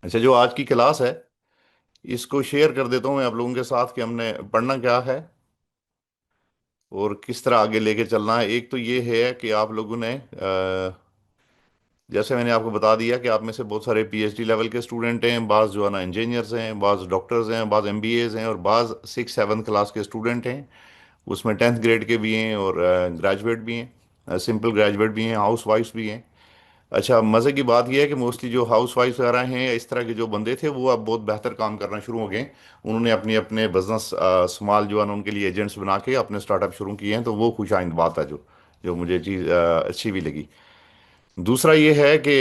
अच्छा, जो आज की क्लास है इसको शेयर कर देता हूँ मैं आप लोगों के साथ कि हमने पढ़ना क्या है और किस तरह आगे लेके चलना है। एक तो ये है कि आप लोगों ने जैसे मैंने आपको बता दिया कि आप में से बहुत सारे पीएचडी लेवल के स्टूडेंट हैं, बाज़ जो है ना इंजीनियर्स हैं, बाज़ डॉक्टर्स हैं, बाज़ एमबीएज हैं और बाज़ 6 7 क्लास के स्टूडेंट हैं। उसमें 10th ग्रेड के भी हैं और ग्रेजुएट भी हैं, सिंपल ग्रेजुएट भी हैं, हाउस वाइफ्स भी हैं। अच्छा, मज़े की बात यह है कि मोस्टली जो हाउस वाइफ वगैरह हैं या इस तरह के जो बंदे थे वो अब बहुत बेहतर काम करना शुरू हो गए। उन्होंने अपने अपने बिजनेस स्मॉल जो है ना उनके लिए एजेंट्स बना के अपने स्टार्टअप शुरू किए हैं, तो वो खुश आइंद बात है जो जो मुझे चीज़ अच्छी भी लगी। दूसरा ये है कि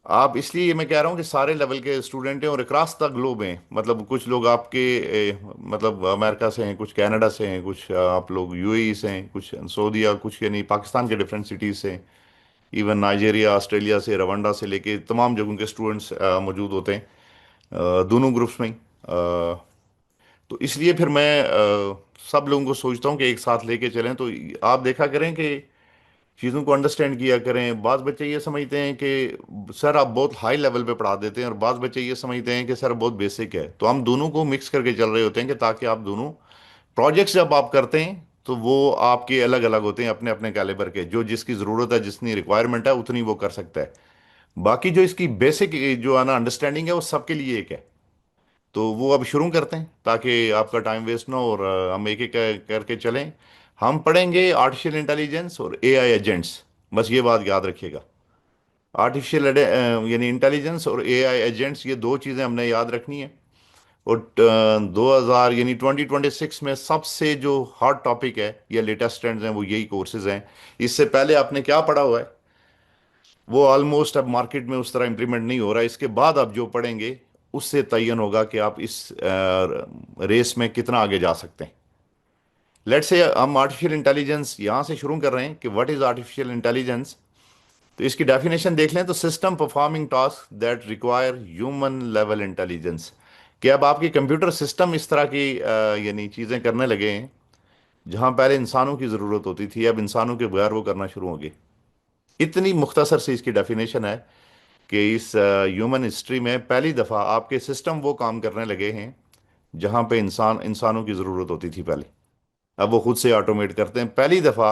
आप इसलिए ये मैं कह रहा हूँ कि सारे लेवल के स्टूडेंट हैं और अक्रॉस द ग्लोब हैं। मतलब कुछ लोग आपके मतलब अमेरिका से हैं, कुछ कनाडा से हैं, कुछ आप लोग यूएई से हैं, कुछ सऊदीया, कुछ यानी पाकिस्तान के डिफरेंट सिटीज़ से हैं। इवन नाइजेरिया, ऑस्ट्रेलिया से, रवांडा से लेके तमाम जगहों के स्टूडेंट्स मौजूद होते हैं दोनों ग्रुप्स में ही। तो इसलिए फिर मैं सब लोगों को सोचता हूँ कि एक साथ लेके चलें। तो आप देखा करें कि चीज़ों को अंडरस्टैंड किया करें। बाज़ बच्चे ये समझते हैं कि सर आप बहुत हाई लेवल पे पढ़ा देते हैं और बाज़ बच्चे ये समझते हैं कि सर बहुत बेसिक है। तो हम दोनों को मिक्स करके चल रहे होते हैं कि ताकि आप दोनों प्रोजेक्ट्स जब आप करते हैं तो वो आपके अलग अलग होते हैं, अपने अपने कैलिबर के। जो जिसकी ज़रूरत है, जितनी रिक्वायरमेंट है उतनी वो कर सकता है। बाकी जो इसकी बेसिक जो है ना अंडरस्टैंडिंग है वो सबके लिए एक है। तो वो अब शुरू करते हैं ताकि आपका टाइम वेस्ट ना हो और हम एक एक करके चलें। हम पढ़ेंगे आर्टिफिशियल इंटेलिजेंस और एआई एजेंट्स। बस ये बात याद रखिएगा। आर्टिफिशियल यानी इंटेलिजेंस और एआई एजेंट्स, ये दो चीज़ें हमने याद रखनी है। और 2000 यानी 2026 में सबसे जो हॉट टॉपिक है या लेटेस्ट ट्रेंड्स हैं वो यही कोर्सेज हैं। इससे पहले आपने क्या पढ़ा हुआ है वो ऑलमोस्ट अब मार्केट में उस तरह इम्प्लीमेंट नहीं हो रहा है। इसके बाद आप जो पढ़ेंगे उससे तयन होगा कि आप इस रेस में कितना आगे जा सकते हैं। लेट्स से हम आर्टिफिशियल इंटेलिजेंस यहाँ से शुरू कर रहे हैं कि व्हाट इज आर्टिफिशियल इंटेलिजेंस। तो इसकी डेफिनेशन देख लें तो system performing task that require human level intelligence. कि अब आपके कंप्यूटर सिस्टम इस तरह की यानी चीज़ें करने लगे हैं जहां पहले इंसानों की ज़रूरत होती थी, अब इंसानों के बगैर वो करना शुरू हो गए। इतनी मुख्तसर सी इसकी डेफिनेशन है कि इस ह्यूमन हिस्ट्री में पहली दफ़ा आपके सिस्टम वो काम करने लगे हैं जहां पे इंसानों की ज़रूरत होती थी पहले। अब वो खुद से ऑटोमेट करते हैं पहली दफ़ा।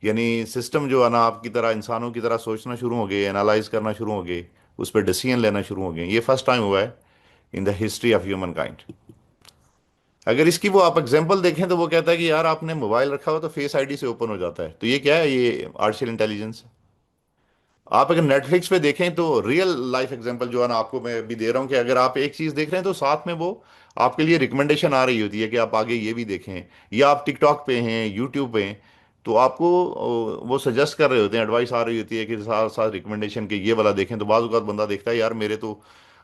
यानी सिस्टम जो है ना आपकी तरह इंसानों की तरह सोचना शुरू हो गए, एनालाइज करना शुरू हो गए, उस पर डिसीजन लेना शुरू हो गए। ये फर्स्ट टाइम हुआ है in the history of human kind. अगर इसकी वो आप एग्जांपल देखें तो वो कहता है कि यार आपने मोबाइल रखा हुआ तो फेस आईडी से ओपन हो जाता है। तो ये क्या है? ये आर्टिफिशियल इंटेलिजेंस। आप अगर नेटफ्लिक्स पे देखें तो रियल लाइफ एग्जांपल जो है ना आपको मैं भी दे रहा हूँ कि अगर आप एक चीज़ देख रहे हैं तो साथ में वो आपके लिए रिकमेंडेशन आ रही होती है कि आप आगे ये भी देखें। या आप टिकटॉक पे हैं, यूट्यूब पे हैं, तो आपको वो सजेस्ट कर रहे होते हैं, एडवाइस आ रही होती है कि साथ साथ रिकमेंडेशन के ये वाला देखें। तो बाज़ औक़ात बंदा देखता है यार मेरे तो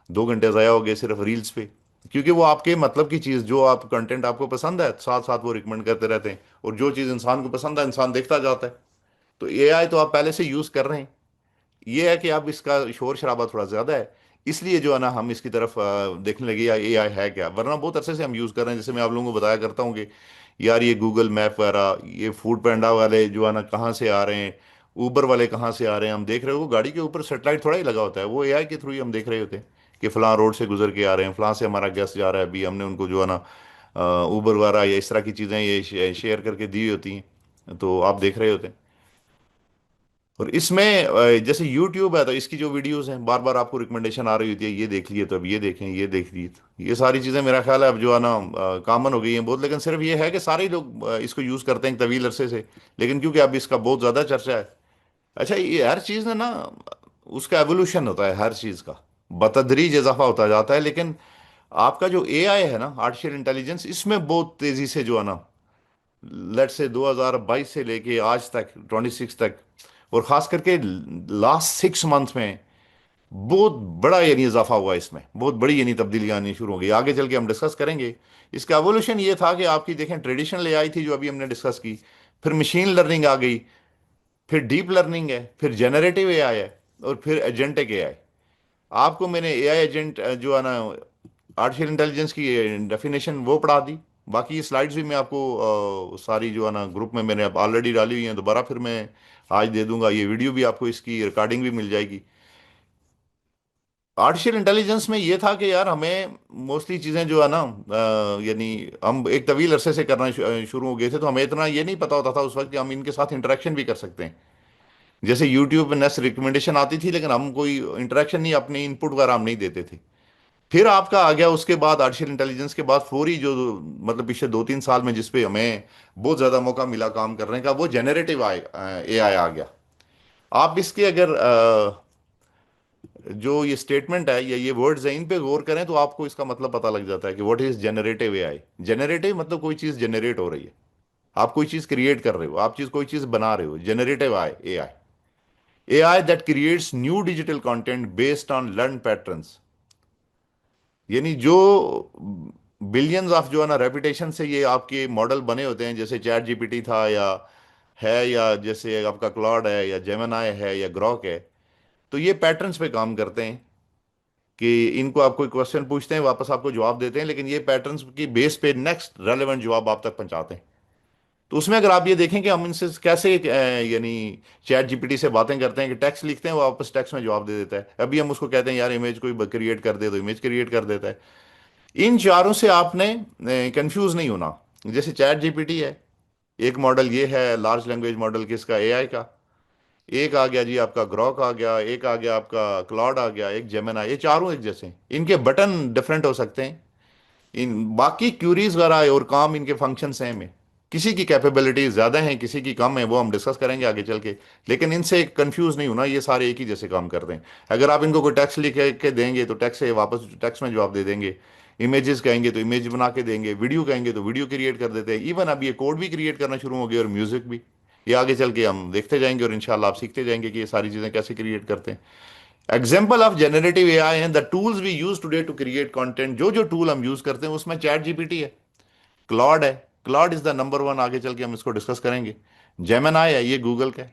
2 घंटे ज़ाया हो गए सिर्फ रील्स पे। क्योंकि वो आपके मतलब की चीज़ जो आप कंटेंट आपको पसंद है साथ साथ वो रिकमेंड करते रहते हैं। और जो चीज़ इंसान को पसंद है इंसान देखता जाता है। तो एआई तो आप पहले से यूज़ कर रहे हैं। ये है कि अब इसका शोर शराबा थोड़ा ज़्यादा है, इसलिए जो है ना हम इसकी तरफ देखने लगे या एआई है क्या। वरना बहुत अरसे से हम यूज़ कर रहे हैं। जैसे मैं आप लोगों को बताया करता हूँ कि यार ये गूगल मैप वगैरह, ये फूड पैंडा वाले जो है ना कहाँ से आ रहे हैं, ऊबर वाले कहाँ से आ रहे हैं, हम देख रहे हो। वो गाड़ी के ऊपर सेटेलाइट थोड़ा ही लगा होता है, वो एआई के थ्रू ही हम देख रहे होते हैं कि फ़लाँ रोड से गुजर के आ रहे हैं, फ़लाँ से हमारा गेस्ट जा रहा है। अभी हमने उनको जो है ना ऊबर वगैरह या इस तरह की चीज़ें ये शेयर करके दी होती हैं, तो आप देख रहे होते हैं। और इसमें जैसे यूट्यूब है तो इसकी जो वीडियोस हैं बार बार आपको रिकमेंडेशन आ रही होती है, ये देख लिए तो अब ये देखें, ये देख लिए तो ये सारी चीज़ें मेरा ख्याल है अब जो है ना कॉमन हो गई हैं बहुत। लेकिन सिर्फ ये है कि सारे ही लोग इसको यूज़ करते हैं तवील अरसे से। लेकिन क्योंकि अब इसका बहुत ज़्यादा चर्चा है। अच्छा, ये हर चीज़ में ना उसका एवोल्यूशन होता है, हर चीज़ का बतदरीज इजाफा होता जाता है। लेकिन आपका जो एआई है ना आर्टिफिशियल इंटेलिजेंस, इसमें बहुत तेज़ी से जो है ना लेट से 2022 से लेके आज तक 26 तक, और खास करके लास्ट 6 मंथ में बहुत बड़ा यानी इजाफा हुआ है। इसमें बहुत बड़ी यानी तब्दीलियां आनी शुरू हो गई। आगे चल के हम डिस्कस करेंगे। इसका एवोल्यूशन ये था कि आपकी देखें ट्रेडिशनल एआई थी जो अभी हमने डिस्कस की, फिर मशीन लर्निंग आ गई, फिर डीप लर्निंग है, फिर जनरेटिव एआई है, और फिर एजेंटिक एआई। आपको मैंने एआई एजेंट जो है ना आर्टिफिशियल इंटेलिजेंस की डेफिनेशन वो पढ़ा दी। बाकी स्लाइड्स भी मैं आपको सारी जो है ना ग्रुप में मैंने अब ऑलरेडी डाली हुई हैं, दोबारा फिर मैं आज दे दूंगा। ये वीडियो भी आपको इसकी रिकॉर्डिंग भी मिल जाएगी। آرٹیفیشل انٹیلیجنس میں یہ تھا کہ یار ہمیں موسٹلی چیزیں جو ہے نا یعنی ہم ایک طویل عرصے سے کرنا شروع ہو گئے تھے، تو ہمیں اتنا یہ نہیں پتا ہوتا تھا اس وقت کہ ہم ان کے ساتھ انٹریکشن بھی کر سکتے ہیں. جیسے یوٹیوب پہ نیس ریکمنڈیشن آتی تھی، لیکن ہم کوئی انٹریکشن نہیں، اپنی ان پٹ وغیرہ ہم نہیں دیتے تھے. پھر آپ کا آ گیا اس کے بعد آرٹیفیشل انٹیلیجنس کے بعد فوری جو مطلب پچھلے 2-3 سال میں جس پہ ہمیں بہت زیادہ موقع ملا کام کرنے کا، وہ جنریٹو اے آئی آ گیا. آپ اس کے اگر جو یہ اسٹیٹمنٹ ہے یا یہ ورڈز ہیں ان پہ غور کریں تو آپ کو اس کا مطلب پتہ لگ جاتا ہے کہ what is generative A I. Generative مطلب کوئی چیز جنریٹ ہو رہی ہے، آپ کوئی چیز کریٹ کر رہے ہو، آپ کوئی چیز بنا رہے ہو. Generative I A I, A I that creates new digital content based on learn patterns. یعنی جو بلینز آف جو ہے نا ریپیٹیشن سے یہ آپ کے ماڈل بنے ہوتے ہیں، جیسے چیٹ جی پی ٹی تھا یا ہے، یا جیسے آپ کا کلاڈ ہے یا جیمنائی ہے یا گروک ہے. تو یہ پیٹرنس پہ کام کرتے ہیں کہ ان کو آپ کوئی کوشچن پوچھتے ہیں، واپس آپ کو جواب دیتے ہیں، لیکن یہ پیٹرنس کی بیس پہ نیکسٹ ریلیونٹ جواب آپ تک پہنچاتے ہیں. تو اس میں اگر آپ یہ دیکھیں کہ ہم ان سے کیسے یعنی چیٹ جی پی ٹی سے باتیں کرتے ہیں کہ ٹیکسٹ لکھتے ہیں، وہ واپس ٹیکسٹ میں جواب دے دیتا ہے. ابھی ہم اس کو کہتے ہیں یار امیج کوئی کریٹ کر دے، تو امیج کریٹ کر دیتا ہے. ان چاروں سے آپ نے کنفیوز نہیں ہونا. جیسے چیٹ جی پی ٹی ہے، ایک ماڈل یہ ہے لارج لینگویج ماڈل کس کا، اے آئی کا. ایک آ گیا جی آپ کا گروک آ گیا، ایک آ گیا آپ کا کلاؤڈ آ گیا، ایک جیمنا. یہ چاروں ایک جیسے ہیں، ان کے بٹن ڈفرینٹ ہو سکتے ہیں، ان باقی کیوریز وغیرہ اور کام ان کے فنکشن سیم ہے. کسی کی کیپیبلٹی زیادہ ہیں، کسی کی کم ہے، وہ ہم ڈسکس کریں گے آگے چل کے. لیکن ان سے کنفیوز نہیں ہونا، یہ سارے ایک ہی جیسے کام کرتے ہیں. اگر آپ ان کو کوئی ٹیکسٹ لکھ کے دیں گے تو ٹیکسٹ سے واپس ٹیکسٹ میں جواب دے دیں گے. امیجز کہیں گے تو امیج بنا کے دیں گے، ویڈیو کہیں گے تو ویڈیو کریٹ کر دیتے ہیں. ایون اب یہ کوڈ بھی کریٹ کرنا شروع ہو گیا، اور میوزک بھی. یہ آگے چل کے ہم دیکھتے جائیں گے، اور انشاءاللہ آپ سیکھتے جائیں گے کہ یہ ساری چیزیں کیسے کریٹ کرتے ہیں. Example of generative A I ہیں the tools we use today to create content. جو ٹول ہم یوز کرتے ہیں اس میں چیٹ جی پی ٹی ہے، کلاڈ ہے. Claude is the number one, آگے چل کے ہم اس کو ڈسکس کریں گے. جیمن ہے، یہ گوگل کا ہے.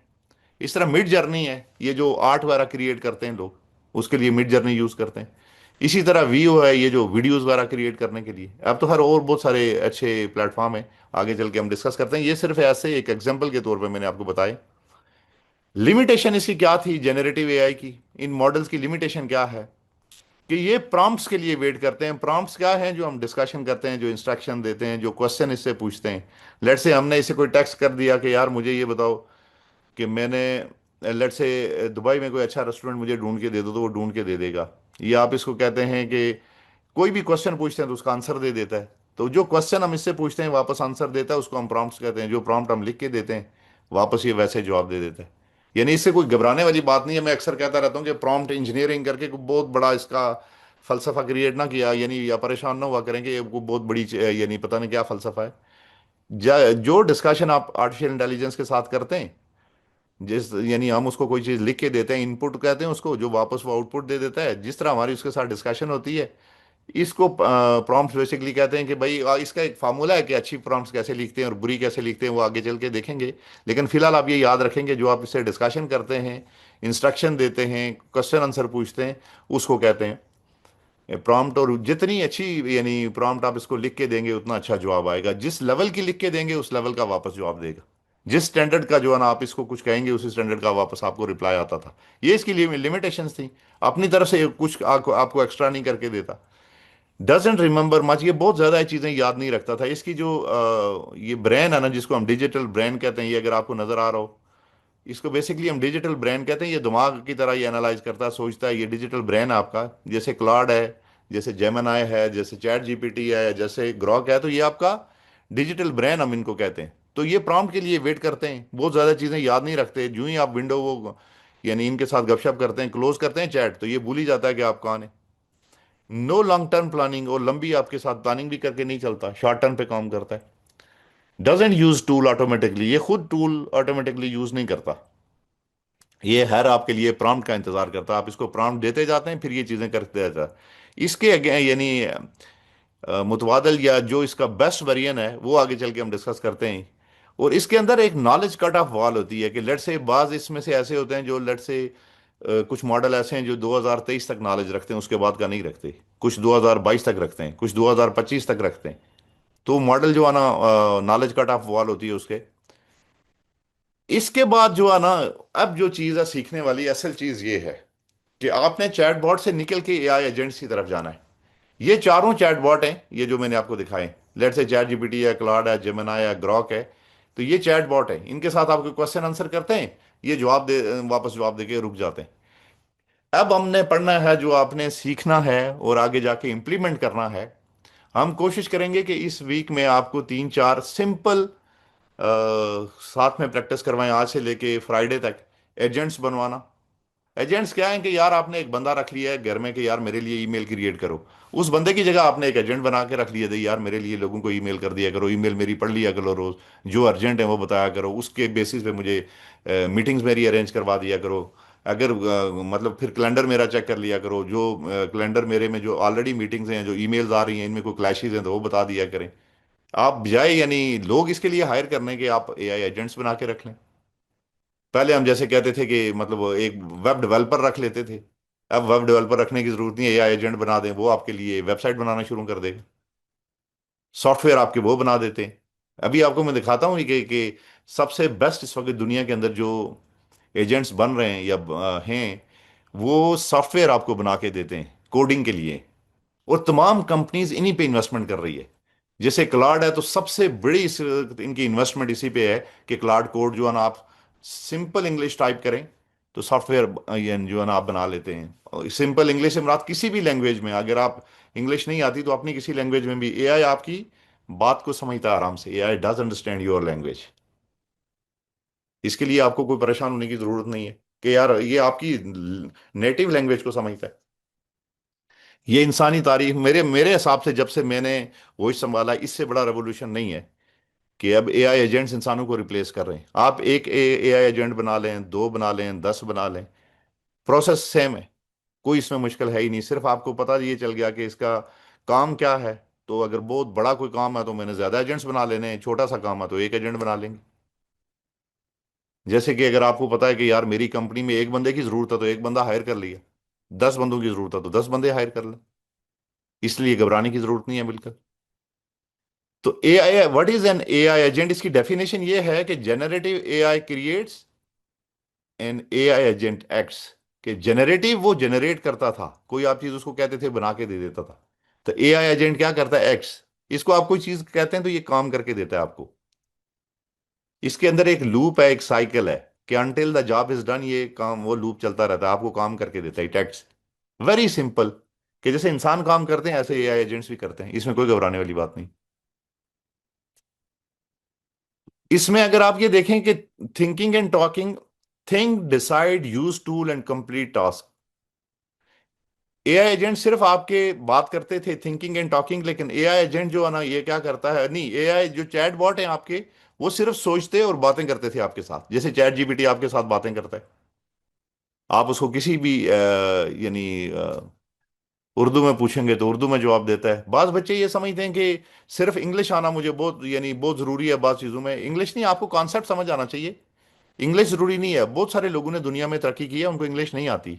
اس طرح مڈ جرنی ہے، یہ جو آرٹ وغیرہ کریٹ کرتے ہیں لوگ، اس کے لیے مڈ جرنی یوز کرتے ہیں. اسی طرح ویو ہے، یہ جو ویڈیوز وغیرہ کریٹ کرنے کے لیے. اب تو ہر اور بہت سارے اچھے پلیٹ فارم ہیں، آگے چل کے ہم ڈسکس کرتے ہیں. یہ صرف ایسے ایک ایگزامپل کے طور پہ میں نے آپ کو بتایا. لمیٹیشن اس کی کیا تھی جنریٹو اے آئی کی، ان ماڈلز کی لمیٹیشن کیا ہے کہ یہ پرامپٹس کے لیے ویٹ کرتے ہیں. پرامپٹس کیا ہیں؟ جو ہم ڈسکشن کرتے ہیں، جو انسٹرکشن دیتے ہیں، جو کوشچن اس سے پوچھتے ہیں. لیٹ سے ہم نے اسے کوئی ٹیکسٹ کر دیا کہ یار مجھے یہ بتاؤ کہ میں نے لیٹ سے دبئی میں کوئی اچھا ریسٹورینٹ مجھے ڈھونڈ کے دے دو، تو وہ ڈھونڈ کے دے دے گا. یا آپ اس کو کہتے ہیں کہ کوئی بھی کوشچن پوچھتے ہیں تو اس کا آنسر دے دیتا ہے. تو جو کوشچن ہم اس سے پوچھتے ہیں واپس آنسر دیتا ہے، اس کو ہم پرامپٹس کہتے ہیں. جو پرامپٹ ہم لکھ کے دیتے ہیں واپس یہ ویسے جواب دے دیتا ہے. یعنی اس سے کوئی گھبرانے والی بات نہیں ہے. میں اکثر کہتا رہتا ہوں کہ پرامپٹ انجینئرنگ کر کے کوئی بہت بڑا اس کا فلسفہ کریٹ نہ کیا، یعنی یا پریشان نہ ہوا کریں کہ یہ کوئی بہت بڑی یعنی پتہ نہیں کیا فلسفہ ہے. جو ڈسکشن آپ آرٹیفیشل انٹیلیجنس کے ساتھ کرتے ہیں، یعنی ہم اس کو کوئی چیز لکھ کے دیتے ہیں، ان پٹ کہتے ہیں اس کو، جو واپس وہ آؤٹ پٹ دے دیتا ہے. جس طرح ہماری اس کے ساتھ ڈسکشن ہوتی ہے، اس کو پرامپٹس بیسکلی کہتے ہیں. کہ بھائی اس کا ایک فارمولا ہے کہ اچھی پرامپٹس کیسے لکھتے ہیں اور بری کیسے لکھتے ہیں، وہ آگے چل کے دیکھیں گے. لیکن فی الحال آپ یہ یاد رکھیں گے جو آپ اس سے ڈسکشن کرتے ہیں، انسٹرکشن دیتے ہیں، کوشچن آنسر پوچھتے ہیں، اس کو کہتے ہیں پرامپٹ. اور جتنی اچھی یعنی پرامپٹ آپ اس کو لکھ کے دیں گے اتنا اچھا جواب آئے گا. جس لیول کی لکھ کے دیں گے اس لیول کا واپس جواب دے گا. جس سٹینڈرڈ کا جو ہے نا آپ اس کو کچھ کہیں گے، اسی سٹینڈرڈ کا واپس آپ کو رپلائی آتا تھا. یہ اس کی لمیٹیشنز تھیں. اپنی طرف سے کچھ آپ کو ایکسٹرا نہیں کر کے دیتا. ڈزنٹ ریمبر مچ، یہ بہت زیادہ چیزیں یاد نہیں رکھتا تھا. اس کی جو یہ برین ہے نا، جس کو ہم ڈیجیٹل برین کہتے ہیں، یہ اگر آپ کو نظر آ رہا ہو، اس کو بیسکلی ہم ڈیجیٹل برین کہتے ہیں. یہ دماغ کی طرح یہ انالائز کرتا ہے، سوچتا ہے. یہ ڈیجیٹل برین ہے آپ کا. جیسے کلاڈ ہے، جیسے جیمن آئی ہے، جیسے چیٹ جی پی ٹی ہے، جیسے گروک ہے. تو یہ آپ کا ڈیجیٹل برین ہم ان کو کہتے ہیں. تو یہ پرامپٹ کے لیے ویٹ کرتے ہیں، بہت زیادہ چیزیں یاد نہیں رکھتے. جو ہی آپ ونڈو وہ یعنی ان کے ساتھ گپ شپ کرتے ہیں، کلوز کرتے ہیں چیٹ، تو یہ بھول ہی جاتا ہے کہ آپ کون ہیں. نو لانگ ٹرم پلاننگ، اور لمبی آپ کے ساتھ پلاننگ بھی کر کے نہیں چلتا، شارٹ ٹرم پہ کام کرتا ہے. ڈزنٹ یوز ٹول آٹومیٹکلی، یہ خود ٹول آٹومیٹکلی یوز نہیں کرتا. یہ ہر آپ کے لیے پرامپٹ کا انتظار کرتا ہے. آپ اس کو پرامپٹ دیتے جاتے ہیں، پھر یہ چیزیں کرتے جاتا ہے. اس کے یعنی متبادل یا جو اس کا بیسٹ ویرین ہے وہ آگے چل کے ہم ڈسکس کرتے ہیں. اور اس کے اندر ایک نالج کٹ آف وال ہوتی ہے کہ لیٹ سے بعض اس میں سے ایسے ہوتے ہیں جو لیٹ سے کچھ ماڈل ایسے ہیں جو 2023 تک نالج رکھتے ہیں، اس کے بعد کا نہیں رکھتے. کچھ 2022 تک رکھتے ہیں، کچھ 2025 تک رکھتے ہیں. تو ماڈل جو ہے نا نالج کٹ آف وال ہوتی ہے اس کے. اس کے بعد جو ہے نا اب جو چیز ہے سیکھنے والی اصل چیز یہ ہے کہ آپ نے چیٹ باٹ سے نکل کے اے آئی ایجنٹس کی طرف جانا ہے. یہ چاروں چیٹ باٹ ہیں، یہ جو میں نے آپ کو دکھائے، لیٹ سے چیٹ جی پی ٹی ہے، کلاڈ ہے، جیمنا ہے، گراک ہے. تو یہ چیٹ باٹ ہے، ان کے ساتھ آپ کو کوشچن آنسر کرتے ہیں، یہ جواب دے، واپس جواب دے کے رک جاتے ہیں. اب ہم نے پڑھنا ہے، جو آپ نے سیکھنا ہے اور آگے جا کے امپلیمنٹ کرنا ہے. ہم کوشش کریں گے کہ اس ویک میں آپ کو تین چار سمپل ساتھ میں پریکٹس کروائیں، آج سے لے کے فرائیڈے تک. ایجنٹس بنوانا. ایجنٹس کیا ہیں کہ یار آپ نے ایک بندہ رکھ لیا ہے گھر میں کہ یار میرے لیے ای میل کریٹ کرو. اس بندے کی جگہ آپ نے ایک ایجنٹ بنا کے رکھ لیا تھا، یار میرے لیے لوگوں کو ای میل کر دیا کرو، ای میل میری پڑھ لیا کرو روز، جو ارجنٹ ہے وہ بتایا کرو، اس کے بیسس پہ مجھے میٹنگز میری ارینج کروا دیا کرو. اگر مطلب پھر کیلنڈر میرا چیک کر لیا کرو، جو کیلنڈر میرے میں جو آلریڈی میٹنگز ہیں، جو ای میلز آ رہی ہیں، ان میں کوئی کلیشز ہیں تو وہ بتا دیا کریں. آپ بجائے یعنی لوگ اس کے لیے ہائر کرنے کے، آپ اے آئی ایجنٹس بنا کے رکھ لیں. پہلے ہم جیسے کہتے تھے کہ مطلب ایک ویب ڈیولپر رکھ لیتے تھے، اب ویب ڈیولپر رکھنے کی ضرورت نہیں ہے، اے آئی ایجنٹ بنا دیں، وہ آپ کے لیے ویب سائٹ بنانا شروع کر دے گا. سافٹ ویئر آپ کے وہ بنا دیتے ہیں. ابھی آپ کو میں دکھاتا ہوں کہ سب سے بیسٹ اس وقت دنیا کے اندر جو ایجنٹس بن رہے ہیں یا ہیں، وہ سافٹ ویئر آپ کو بنا کے دیتے ہیں کوڈنگ کے لیے. اور تمام کمپنیز انہی پہ انویسٹمنٹ کر رہی ہے. جیسے کلاڈ ہے تو سب سے بڑی ان کی انویسٹمنٹ اسی پہ ہے کہ کلاڈ کوڈ جو ہے نا، آپ سمپل انگلش ٹائپ کریں تو سافٹ ویئر یہ جو ہے نا آپ بنا لیتے ہیں. سمپل انگلش سے مراد کسی بھی لینگویج میں، اگر آپ انگلش نہیں آتی تو اپنی کسی لینگویج میں بھی اے آئی آپ کی بات کو سمجھتا ہے آرام سے. اے آئی ڈز انڈرسٹینڈ یور لینگویج. اس کے لیے آپ کو کوئی پریشان ہونے کی ضرورت نہیں ہے کہ یار یہ آپ کی نیٹو لینگویج کو سمجھتا ہے. یہ انسانی تاریخ میرے حساب سے جب سے میں نے وہی سنبھالا، اس سے بڑا ریولوشن نہیں ہے کہ اب اے آئی ایجنٹس انسانوں کو ریپلیس کر رہے ہیں. آپ ایک اے آئی ایجنٹ بنا لیں، دو بنا لیں، 10 بنا لیں، پروسیس سیم ہے. کوئی اس میں مشکل ہے ہی نہیں. صرف آپ کو پتا یہ چل گیا کہ اس کا کام کیا ہے. تو اگر بہت بڑا کوئی کام ہے تو میں نے زیادہ ایجنٹس بنا لینے ہیں، چھوٹا سا کام ہے تو ایک ایجنٹ بنا لیں گے. جیسے کہ اگر آپ کو پتا ہے کہ یار میری کمپنی میں ایک بندے کی ضرورت ہے تو ایک بندہ ہائر کر لیا، 10 بندوں کی ضرورت ہے تو 10 بندے ہائر کر لیں. اس لیے گھبرانے کی ضرورت نہیں ہے بالکل. تو A I what is an A I agent? اس کی ڈیفینیشن یہ ہے کہ generative A I creates an A I agent acts. کہ جنریٹو وہ جنریٹ کرتا تھا، کوئی آپ چیز اس کو کہتے تھے بنا کے دے دیتا تھا. تو اے آئی ایجنٹ کیا کرتا ہے؟ ایکٹس. اس کو آپ کوئی چیز کہتے ہیں تو یہ کام کر کے دیتا ہے آپ کو. اس کے اندر ایک لوپ ہے، ایک سائیکل ہے کہ until the job is done, یہ کام وہ لوپ چلتا رہتا ہے، آپ کو کام کر کے دیتا ہے. ٹیکس ویری سمپل، کہ جیسے انسان کام کرتے ہیں ایسے اے آئی ایجنٹس بھی کرتے ہیں. اس میں کوئی گھبرانے والی بات نہیں. اس میں اگر آپ یہ دیکھیں کہ thinking and talking, think decide use tool and complete task. A I agent صرف آپ کے بات کرتے تھے تھنکنگ اینڈ ٹاکنگ، لیکن اے آئی ایجنٹ جو ہے نا یہ کیا کرتا ہے؟ نہیں، اے آئی جو چیٹ باٹ ہیں آپ کے، وہ صرف سوچتے اور باتیں کرتے تھے آپ کے ساتھ، جیسے چیٹ جی پی ٹی آپ کے ساتھ باتیں کرتا ہے. آپ اس کو کسی بھی یعنی اردو میں پوچھیں گے تو اردو میں جواب دیتا ہے. بعض بچے یہ سمجھتے ہیں کہ صرف انگلش آنا مجھے بہت یعنی بہت ضروری ہے بعض چیزوں میں. انگلش نہیں، آپ کو کانسیپٹ سمجھ آنا چاہیے. انگلش ضروری نہیں ہے. بہت سارے لوگوں نے دنیا میں ترقی کی ہے، ان کو انگلش نہیں آتی،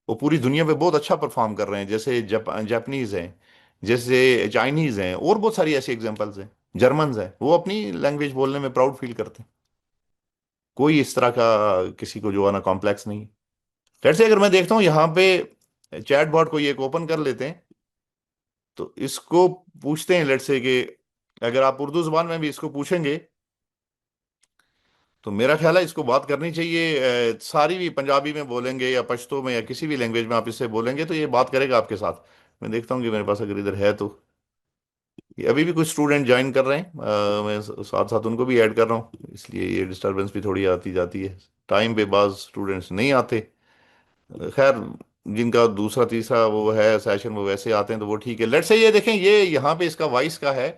وہ پوری دنیا میں بہت اچھا پرفارم کر رہے ہیں. جیسے جاپنیز ہیں، جیسے چائنیز ہیں، اور بہت ساری ایسی ایگزامپلز ہیں. جرمنز ہیں، وہ اپنی لینگویج بولنے میں پراؤڈ فیل کرتے ہیں. کوئی اس طرح کا کسی کو جو ہے نا کمپلیکس نہیں. خیر سے اگر میں دیکھتا ہوں یہاں پہ چیٹ باٹ کو یہ ایک اوپن کر لیتے ہیں تو اس کو پوچھتے ہیں لیٹ سے کہ اگر آپ اردو زبان میں بھی اس کو پوچھیں گے تو میرا خیال ہے اس کو بات کرنی چاہیے. ساری بھی پنجابی میں بولیں گے یا پشتو میں یا کسی بھی لینگویج میں آپ اس سے بولیں گے تو یہ بات کرے گا آپ کے ساتھ. میں دیکھتا ہوں کہ میرے پاس اگر ادھر ہے تو ابھی بھی کچھ اسٹوڈنٹ جوائن کر رہے ہیں. میں ساتھ ساتھ ان کو بھی ایڈ کر رہا ہوں، اس لیے یہ ڈسٹربنس بھی تھوڑی آتی جاتی ہے. ٹائم پہ بعض اسٹوڈنٹس نہیں آتے. خیر، جن کا دوسرا تیسرا وہ ہے سیشن وہ ویسے آتے ہیں تو وہ ٹھیک ہے. لیٹ سے یہ دیکھیں، یہ یہاں پہ اس کا وائس کا ہے.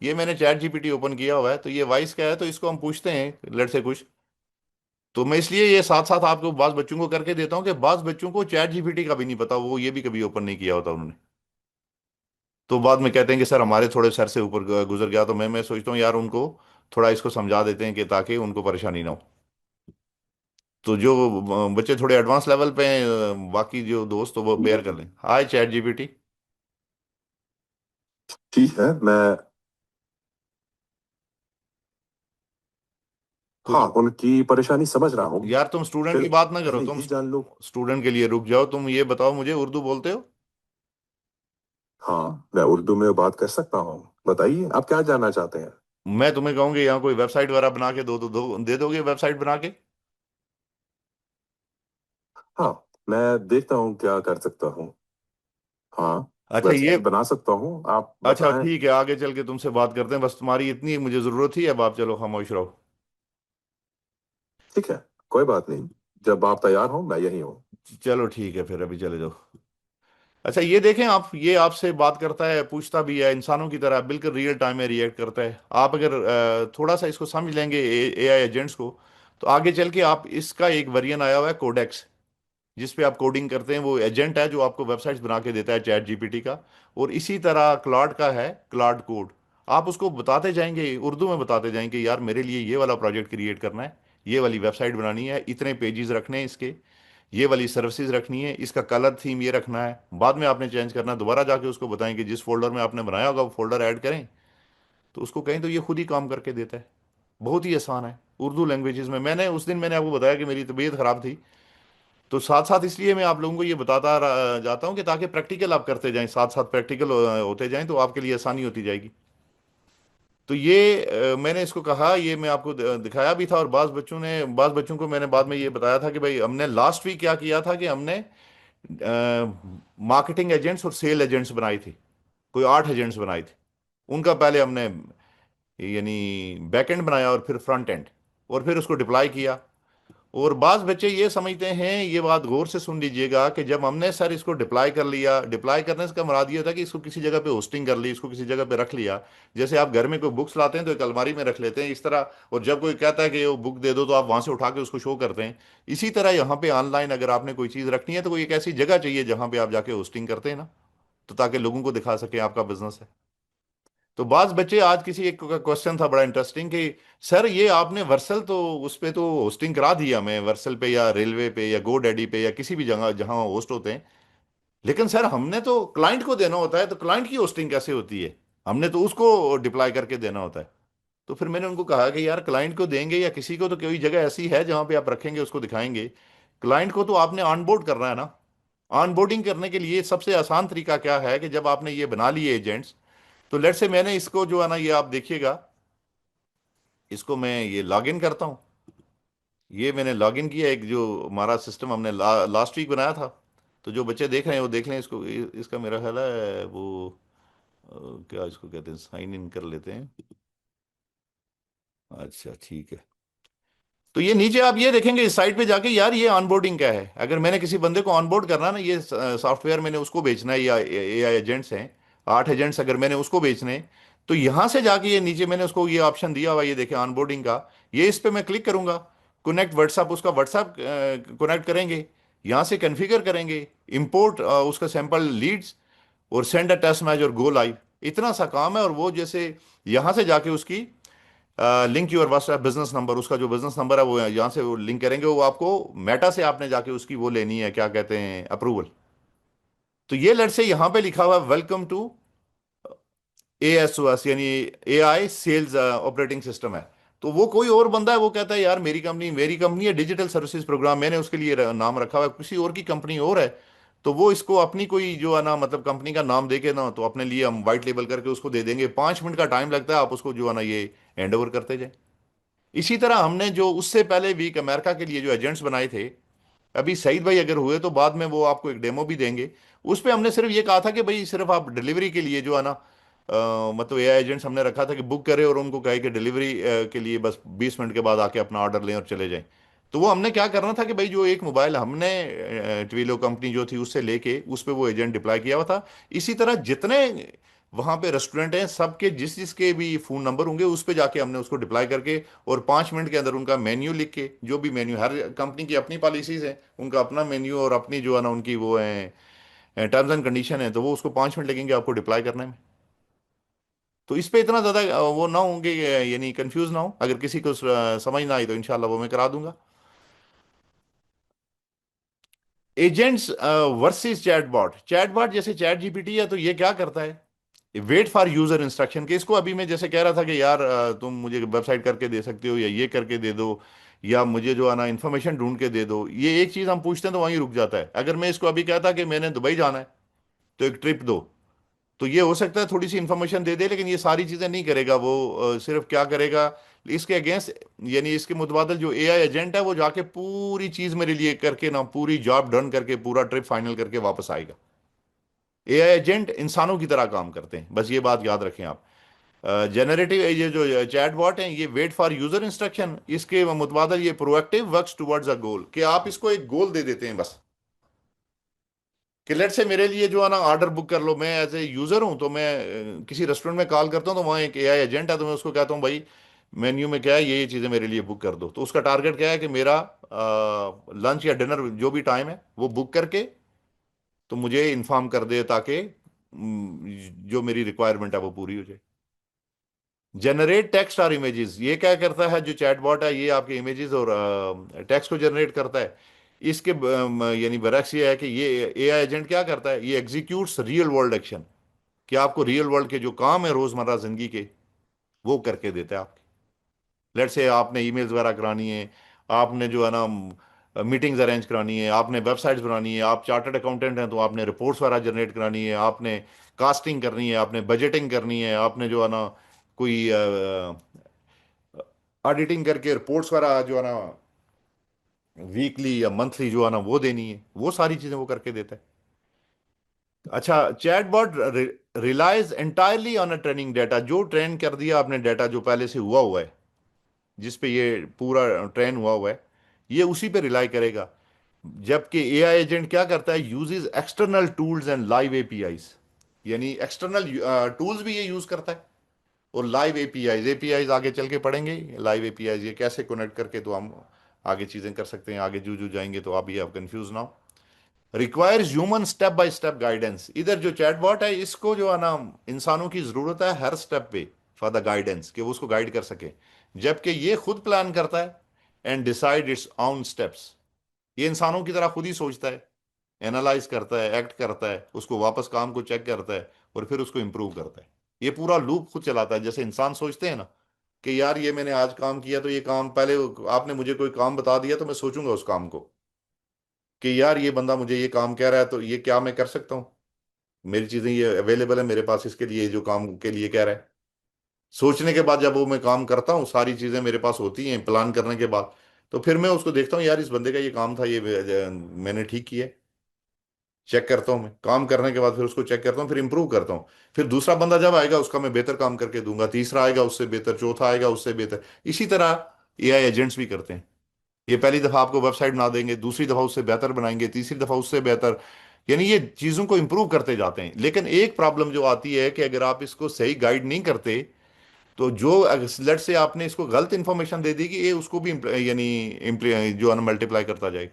یہ میں نے chat G P T open کیا ہوا ہے تو یہ وائس کا ہے، تو اس کو ہم پوچھتے ہیں لیٹ سے کچھ. تو میں اس لیے یہ ساتھ ساتھ آپ کو بعض بچوں کو کر کے دیتا ہوں کہ بعض بچوں کو چیٹ جی پی ٹی کا بھی نہیں پتا، وہ یہ بھی کبھی اوپن نہیں کیا ہوتا انہوں نے. تو بعد میں کہتے ہیں کہ سر ہمارے تھوڑے سر سے اوپر گزر گیا. تو میں سوچتا ہوں یار ان کو تھوڑا اس کو سمجھا دیتے ہیں کہ تاکہ ان کو پریشانی نہ ہو. تو جو بچے تھوڑے ایڈوانس لیول پہ ہیں، باقی جو دوست وہ بیئر کر لیں. ہائے چیٹ جی پی ٹی. ٹھیک ہے، میں तो हाँ, उनकी परेशानी समझ रहा हूँ। यार तुम स्टूडेंट फिर की बात ना करो, पहले तुम ये जान लो। स्टूडेंट के लिए रुक जाओ। तुम ये बताओ मुझे, उर्दू बोलते हो? हाँ, मैं उर्दू में बात कर सकता हूँ। बताइए, आप क्या जानना चाहते हैं? मैं तुम्हें कहूँगी यहाँ कोई वेबसाइट वगैरह बना के दो दे दोगे वेबसाइट बना के? हाँ, मैं देखता हूँ क्या कर सकता हूँ। हाँ, अच्छा ये, वेबसाइट बना सकता हूँ, आप अच्छा बताएं। ठीक है, आगे चल के तुमसे बात करते हैं, बस तुम्हारी इतनी मुझे जरूरत थी, अब आप चलो खामोश रहो। ठीक है, कोई बात नहीं। जब आप तैयार हो मैं यही हूँ। चलो ठीक है, फिर अभी चले जाओ। अच्छा ये देखें आप, ये आपसे बात करता है, पूछता भी है इंसानों की तरह, बिल्कुल रियल टाइम में रिएक्ट करता है। आप अगर थोड़ा सा इसको समझ लेंगे एआई एजेंट्स को, तो आगे चल के आप इसका एक वेरिएंट आया हुआ है कोडेक्स, जिस पे आप कोडिंग करते हैं, वो एजेंट है जो आपको वेबसाइट्स बना के देता है चैट जीपीटी का। और इसी तरह क्लाउड का है, क्लाउड कोड। आप उसको बताते जाएंगे, उर्दू में बताते जाएंगे, यार मेरे लिए ये वाला प्रोजेक्ट क्रिएट करना है, ये वाली वेबसाइट बनानी है, इतने पेजेस रखने हैं इसके, ये वाली सर्विसेज रखनी है, इसका कलर थीम ये रखना है, बाद में आपने चेंज करना है, दोबारा जाके उसको बताएं कि जिस फोल्डर में आपने बनाया होगा वो फोल्डर ऐड करें। तो उसको कहें तो ये खुद ही काम करके देता है। बहुत ही आसान है। उर्दू लैंग्वेजेस में, मैंने उस दिन मैंने आपको बताया कि मेरी तबीयत खराब थी, तो साथ साथ इसलिए मैं आप लोगों को ये बताता जाता हूँ कि ताकि प्रैक्टिकल आप करते जाएं, साथ साथ प्रैक्टिकल होते जाएं, तो आपके लिए आसानी होती जाएगी। तो ये मैंने इसको कहा, ये मैं आपको दिखाया भी था, और बाज़ बच्चों को मैंने बाद में ये बताया था कि भाई हमने लास्ट वीक क्या किया था कि हमने मार्केटिंग एजेंट्स और सेल एजेंट्स बनाए थे, कोई 8 एजेंट्स बनाए थे। उनका पहले हमने यानी बैक एंड बनाया और फिर फ्रंट एंड, और फिर उसको डिप्लॉय किया। और बाज बच्चे ये समझते हैं, ये बात गौर से सुन लीजिएगा, कि जब हमने सर इसको डिप्लॉय कर लिया, डिप्लॉय करने से का मुराद ये था कि इसको किसी जगह पे होस्टिंग कर ली, इसको किसी जगह पे रख लिया। जैसे आप घर में कोई बुक्स लाते हैं तो एक अलमारी में रख लेते हैं इस तरह, और जब कोई कहता है कि वो बुक दे दो तो आप वहां से उठा के उसको शो करते हैं। इसी तरह यहाँ पे ऑनलाइन अगर आपने कोई चीज़ रखनी है तो कोई एक ऐसी जगह चाहिए जहाँ पे आप जाके होस्टिंग करते हैं ना, तो ताकि लोगों को दिखा सके आपका बिजनेस है। तो बाज बच्चे, आज किसी एक का क्वेश्चन था बड़ा इंटरेस्टिंग कि सर ये आपने वर्सल तो उस पे तो होस्टिंग करा दिया, मैं वर्सल पे या रेलवे पे या गो डैडी पे या किसी भी जगह जहां होस्ट होते हैं, लेकिन सर हमने तो क्लाइंट को देना होता है, तो क्लाइंट की होस्टिंग कैसे होती है? हमने तो उसको डिप्लॉय करके देना होता है। तो फिर मैंने उनको कहा कि यार क्लाइंट को देंगे या किसी को, तो कोई जगह ऐसी है जहां पे आप रखेंगे, उसको दिखाएंगे। क्लाइंट को तो आपने ऑनबोर्ड करना है ना। ऑनबोर्डिंग करने के लिए सबसे आसान तरीका क्या है कि जब आपने ये बना लिए एजेंट्स, तो लेट से मैंने इसको जो है ना, ये आप देखिएगा, इसको मैं ये लॉगिन करता हूँ। ये मैंने लॉगिन किया, एक जो हमारा सिस्टम हमने लास्ट वीक बनाया था। तो जो बच्चे देख रहे हैं वो देख लें इसको, इसका मेरा ख्याल है वो क्या इसको कहते हैं, साइन इन कर लेते हैं। अच्छा ठीक है। तो ये नीचे आप ये देखेंगे इस साइट पे जाके, यार ये ऑनबोर्डिंग क्या है। अगर मैंने किसी बंदे को ऑनबोर्ड करना है ना, ये सॉफ्टवेयर मैंने उसको बेचना है, या एआई एजेंट्स हैं, 8 एजेंट्स अगर मैंने उसको बेचने हैं, तो यहां से जाके ये नीचे मैंने उसको ये ऑप्शन दिया हुआ, ये देखें ऑनबोर्डिंग का। ये इस पे मैं क्लिक करूंगा, कनेक्ट व्हाट्सअप, उसका व्हाट्सअप कनेक्ट करेंगे, यहां से कन्फिगर करेंगे, इंपोर्ट उसका सैंपल लीड्स, और सेंड अ टेस्ट मैच और गो लाइव। इतना सा काम है। और वो जैसे यहां से जाके उसकी link your WhatsApp business number, उसका जो बिजनेस नंबर है वो यहाँ से वो लिंक करेंगे, वो आपको मेटा से आपने जाके उसकी वो लेनी है, क्या कहते हैं, अप्रूवल। तो ये लेट से यहाँ पे लिखा हुआ है वेलकम टू ASOS, यानी AI सेल्स ऑपरेटिंग सिस्टम है। तो वो कोई और बंदा है, वो कहता है यार मेरी कंपनी है डिजिटल सर्विसेज प्रोग्राम, मैंने उसके लिए नाम रखा हुआ है, किसी और की कंपनी और है। तो वो इसको अपनी कोई जो है ना, मतलब कंपनी का नाम दे के ना, तो अपने लिए हम वाइट लेबल करके उसको दे देंगे। 5 मिनट का टाइम लगता है, आप उसको जो है ना ये हैंड ओवर करते जाए। इसी तरह हमने जो उससे पहले वीक अमेरिका के लिए जो एजेंट्स बनाए थे, अभी सईद भाई अगर हुए तो बाद में वो आपको एक डेमो भी देंगे। उस पे हमने सिर्फ ये कहा था कि भाई सिर्फ आप डिलीवरी के लिए जो है ना, मतलब एआई एजेंट्स हमने रखा था कि बुक करें और उनको कहे कि डिलीवरी के लिए बस 20 मिनट के बाद आके अपना ऑर्डर लें और चले जाएं। तो वो हमने क्या करना था कि भाई जो एक मोबाइल हमने ट्वीलो कंपनी जो थी उससे लेके उस पे वो एजेंट डिप्लॉय किया हुआ था। इसी तरह जितने वहां पे रेस्टोरेंट हैं, सबके जिस जिसके भी फोन नंबर होंगे उस पे जाके हमने उसको डिप्लॉय करके, और 5 मिनट के अंदर उनका मेन्यू लिख के, जो भी मेन्यू, हर कंपनी की अपनी पॉलिसीज है, उनका अपना मेन्यू और अपनी जो है ना उनकी वो है टर्म्स एंड कंडीशन है, तो वो उसको 5 मिनट लगेंगे आपको डिप्लॉय करने में। तो इस पे इतना ज्यादा वो ना होंगे, यानी कंफ्यूज ना हो। अगर किसी को समझ ना आई तो इंशाल्लाह वो मैं करा दूंगा। Agents versus chatbot. चैटबॉट जैसे चैट जीपीटी है, तो ये क्या करता है, वेट फॉर यूजर इंस्ट्रक्शन के, इसको अभी मैं जैसे कह रहा था कि यार तुम मुझे वेबसाइट करके दे सकते हो या ये करके दे दो, या मुझे जो है ना इन्फॉर्मेशन ढूंढ के दे दो, ये एक चीज हम पूछते हैं तो वहीं रुक जाता है। अगर मैं इसको अभी कहता कि मैंने दुबई जाना है तो एक ट्रिप दो, तो ये हो सकता है थोड़ी सी इन्फॉर्मेशन दे दे, लेकिन ये सारी चीजें नहीं करेगा वो। सिर्फ क्या करेगा, इसके अगेंस्ट, यानी इसके मुतबादल जो एआई एजेंट है वो जाके पूरी चीज मेरे लिए करके ना, पूरी जॉब डन करके पूरा ट्रिप फाइनल करके वापस आएगा। एआई एजेंट इंसानों की तरह काम करते हैं, बस ये बात याद रखें आप। जनरेटिव ये जो चैट बॉट हैं ये वेट फॉर यूजर इंस्ट्रक्शन, इसके मुतबादल ये प्रोएक्टिव वर्क्स टुवर्ड्स अ गोल, कि आप इसको एक गोल दे देते हैं बस, कि लेट से मेरे लिए जो है ना ऑर्डर बुक कर लो। मैं एज ए यूजर हूं तो मैं किसी रेस्टोरेंट में कॉल करता हूं तो वहाँ एक एआई एजेंट है, तो मैं उसको कहता हूँ भाई मेन्यू में क्या है, ये चीज़ें मेरे लिए बुक कर दो। तो उसका टारगेट क्या है कि मेरा लंच या डिनर जो भी टाइम है वो बुक करके तो मुझे इन्फॉर्म कर दे, ताकि जो मेरी रिक्वायरमेंट है वो पूरी हो जाए। जनरेट टेक्स्ट और इमेजेस, ये क्या करता है जो चैटबॉट है, ये आपके इमेजेस और टेक्स्ट को जनरेट करता है। इसके यानी बरक्स ये है कि ये एआई एजेंट क्या करता है, ये एग्जीक्यूट्स रियल वर्ल्ड एक्शन, कि आपको रियल वर्ल्ड के जो काम है रोजमर्रा जिंदगी के वो करके देता है आपके। लेट से आपने ईमेल्स वगैरह करानी है, आपने जो है ना मीटिंग्स अरेंज करानी है, आपने वेबसाइट्स बनानी है, आप चार्टर्ड अकाउंटेंट हैं तो आपने रिपोर्ट्स वगैरह जनरेट करानी है, आपने कास्टिंग करनी है, आपने बजटिंग करनी है, आपने जो है ना कोई ऑडिटिंग करके रिपोर्ट्स वगैरह जो है ना वीकली या मंथली जो है ना वो देनी है, वो सारी चीजें वो करके देता है। अच्छा, chatbot relies entirely on a training data, जो ट्रेन कर दिया आपने डाटा जो पहले से हुआ हुआ है, जिस पे ये पूरा ट्रेन हुआ हुआ है, ये उसी पे रिलाई करेगा। जबकि एआई एजेंट क्या करता है, uses external tools and live APIs, यानी एक्सटर्नल टूल्स भी ये यूज करता है, और लाइव एपीआईज, एपीआईज आगे चल के पढ़ेंगे। लाइव एपीआईज ये कैसे कनेक्ट करके तो हम आगे चीजें कर सकते हैं, आगे जू जू जाएंगे तो आप कंफ्यूज ना हो। Requires human step by step guidance, इधर जो चैटबॉट है इसको जो है ना इंसानों की जरूरत है हर स्टेप पे फॉर द गाइडेंस, कि वो उसको गाइड कर सके। जबकि ये खुद प्लान करता है and decide it's on steps, ये इंसानों की तरह खुद ही सोचता है, एनालाइज करता है, एक्ट करता है, उसको वापस काम को चेक करता है और फिर उसको इंप्रूव करता है। ये पूरा लूप खुद चलाता है। जैसे इंसान सोचते हैं ना कि यार ये मैंने आज काम किया तो ये काम पहले, आपने मुझे कोई काम बता दिया तो मैं सोचूंगा उस काम को, कि यार ये बंदा मुझे ये काम कह रहा है तो ये क्या मैं कर सकता हूँ, मेरी चीजें ये अवेलेबल है मेरे पास इसके लिए, जो काम के लिए कह रहा है। सोचने के बाद जब वो मैं काम करता हूँ, सारी चीजें मेरे पास होती हैं प्लान करने के बाद, तो फिर मैं उसको देखता हूँ यार इस बंदे का ये काम था, ये मैंने ठीक किया है। चेक करता हूँ, मैं काम करने के बाद फिर उसको चेक करता हूँ, फिर इंप्रूव करता हूँ। फिर दूसरा बंदा जब आएगा उसका मैं बेहतर काम करके दूंगा, तीसरा आएगा उससे बेहतर, चौथा आएगा उससे बेहतर। इसी तरह एआई एजेंट्स भी करते हैं। ये पहली दफा आपको वेबसाइट बना देंगे, दूसरी दफा उससे बेहतर बनाएंगे, तीसरी दफा उससे बेहतर, यानी ये चीजों को इंप्रूव करते जाते हैं। लेकिन एक प्रॉब्लम जो आती है कि अगर आप इसको सही गाइड नहीं करते तो जो लेट से आपने इसको गलत इंफॉर्मेशन दे दी कि ये उसको भी यानी जो है ना मल्टीप्लाई करता जाएगा,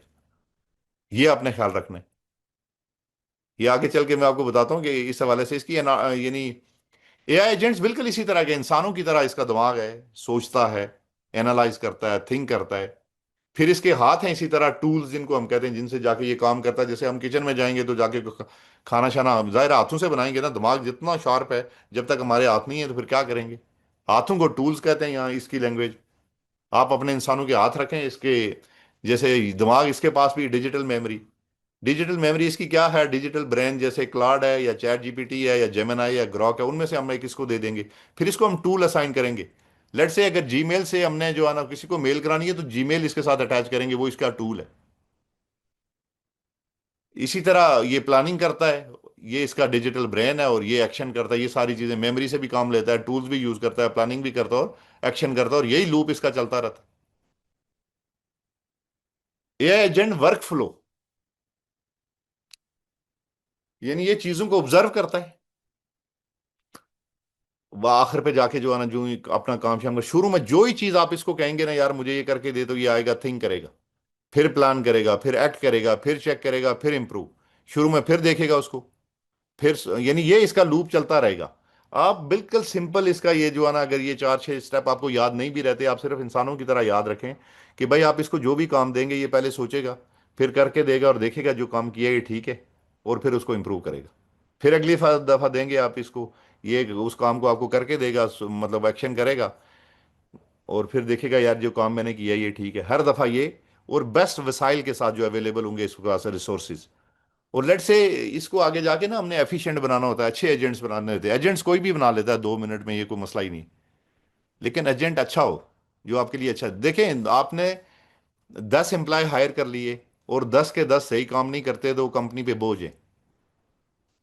ये आपने ख्याल रखना है। ये आगे चल के मैं आपको बताता हूँ कि इस हवाले से इसकी यानी एआई एजेंट्स बिल्कुल इसी तरह के इंसानों की तरह इसका दिमाग है, सोचता है, एनालाइज करता है, थिंक करता है। फिर इसके हाथ हैं इसी तरह टूल्स जिनको हम कहते हैं, जिनसे जाके ये काम करता है। जैसे हम किचन में जाएंगे तो जाके खाना शाना जाहिर है हाथों से बनाएंगे ना, दिमाग जितना शार्प है, जब तक हमारे हाथ नहीं है तो फिर क्या करेंगे। हाथों को टूल्स कहते हैं यहाँ इसकी लैंग्वेज। आप अपने इंसानों के हाथ रखें इसके, जैसे दिमाग इसके पास भी डिजिटल मेमोरी, डिजिटल मेमोरी इसकी क्या है, डिजिटल ब्रेन, जैसे क्लाउड है या चैट जीपीटी है या जेमिनाई या ग्रॉक है, उनमें से हम एक इसको दे देंगे। फिर इसको हम टूल असाइन करेंगे। लेट से अगर जीमेल से हमने जो है ना किसी को मेल करानी है तो जीमेल इसके साथ अटैच करेंगे, वो इसका टूल है। इसी तरह ये प्लानिंग करता है, ये इसका डिजिटल ब्रेन है, और ये एक्शन करता है, ये सारी चीजें मेमोरी से भी काम लेता है, टूल्स भी यूज करता है, प्लानिंग भी करता है और एक्शन करता है, और यही लूप इसका चलता रहता है। एआई एजेंट वर्क फ्लो, यानी ये चीजों को ऑब्जर्व करता है, वह आखिर पे जाके जो है ना जो ही अपना काम शाम का शुरू में जो ही चीज आप इसको कहेंगे ना यार मुझे ये करके दे, तो ये आएगा, थिंक करेगा, फिर प्लान करेगा, फिर एक्ट करेगा, फिर चेक करेगा, फिर इंप्रूव। शुरू में फिर देखेगा उसको, फिर यानी ये इसका लूप चलता रहेगा। आप बिल्कुल सिंपल इसका ये जो है ना, अगर ये चार छह स्टेप आपको याद नहीं भी रहते, आप सिर्फ इंसानों की तरह याद रखें कि भाई आप इसको जो भी काम देंगे ये पहले सोचेगा, फिर करके देगा और देखेगा जो काम किया ये ठीक है, और फिर उसको इंप्रूव करेगा। फिर अगली दफा देंगे आप इसको, یہ اس کام کو آپ کو کر کے دے گا، مطلب ایکشن کرے گا، اور پھر دیکھے گا یار جو کام میں نے کیا یہ ٹھیک ہے ہر دفعہ یہ، اور بیسٹ وسائل کے ساتھ جو اویلیبل ہوں گے اس کے پاس ریسورسز. اور لیٹ سے اس کو آگے جا کے نا ہم نے ایفیشینٹ بنانا ہوتا ہے، اچھے ایجنٹس بنانے ہوتے ہیں. ایجنٹس کوئی بھی بنا لیتا ہے 2 منٹ میں، یہ کوئی مسئلہ ہی نہیں، لیکن ایجنٹ اچھا ہو جو آپ کے لیے اچھا. دیکھیں آپ نے 10 امپلائی ہائر کر لیے اور 10 کے 10 صحیح کام نہیں کرتے تو وہ کمپنی پہ بوجھ ہے،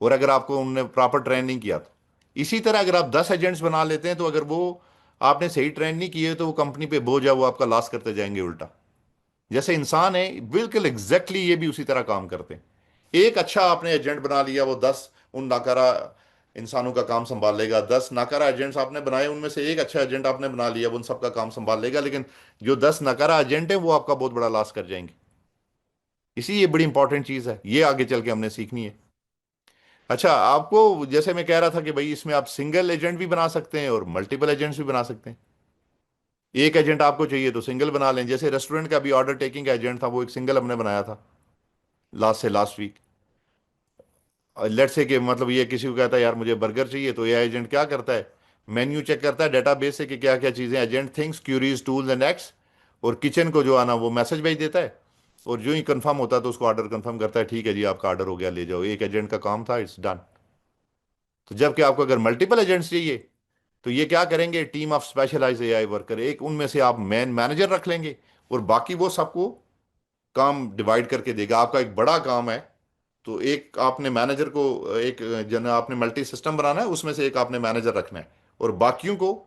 اور اگر آپ کو انہوں نے پراپر ٹرین نہیں کیا تو. اسی طرح اگر آپ 10 ایجنٹس بنا لیتے ہیں تو اگر وہ آپ نے صحیح ٹرین نہیں کیے تو وہ کمپنی پہ بوجھ ہے، وہ آپ کا لاس کرتے جائیں گے الٹا. جیسے انسان ہے بالکل ایگزیکٹلی یہ بھی اسی طرح کام کرتے ہیں. ایک اچھا آپ نے ایجنٹ بنا لیا، وہ 10 ان ناکارہ انسانوں کا کام سنبھال لے گا. 10 ناکارہ ایجنٹس آپ نے بنائے، ان میں سے ایک اچھا ایجنٹ آپ نے بنا لیا، وہ ان سب کا کام سنبھال لے گا. لیکن جو 10 ناکارہ ایجنٹ ہیں وہ آپ کا بہت بڑا لاس کر جائیں گے. اسی یہ بڑی انپورٹنٹ چیز ہے، یہ آگے چل کے ہم نے سیکھنی ہے. اچھا آپ کو جیسے میں کہہ رہا تھا کہ بھائی اس میں آپ سنگل ایجنٹ بھی بنا سکتے ہیں اور ملٹیپل ایجنٹس بھی بنا سکتے ہیں. ایک ایجنٹ آپ کو چاہیے تو سنگل بنا لیں. جیسے ریسٹورنٹ کا بھی آرڈر ٹیکنگ کا ایجنٹ تھا، وہ ایک سنگل ہم نے بنایا تھا لاسٹ ویک. لیٹ سے کہ مطلب یہ کسی کو کہتا ہے یار مجھے برگر چاہیے، تو یہ ایجنٹ کیا کرتا ہے، مینیو چیک کرتا ہے ڈیٹا بیس سے کہ کیا کیا چیزیں، agent things queries tools and x, اور کچن کو جو آنا وہ میسج بھیج دیتا ہے، اور جو ہی کنفرم ہوتا ہے تو اس کو آرڈر کنفرم کرتا ہے، ٹھیک ہے جی آپ کا آرڈر ہو گیا لے جاؤ. ایک ایجنٹ کا کام تھا، اٹس ڈن. تو جب کہ آپ کو اگر ملٹیپل ایجنٹس چاہیے تو یہ کیا کریں گے، team of specialize A I worker, ایک ان میں سے آپ مین مینیجر رکھ لیں گے، اور باقی وہ سب کو کام ڈیوائڈ کر کے دے گا. آپ کا ایک بڑا کام ہے تو ایک آپ نے مینیجر کو، ایک جن آپ نے ملٹی سسٹم بنانا ہے اس میں سے ایک آپ نے مینیجر رکھنا ہے، اور باقیوں کو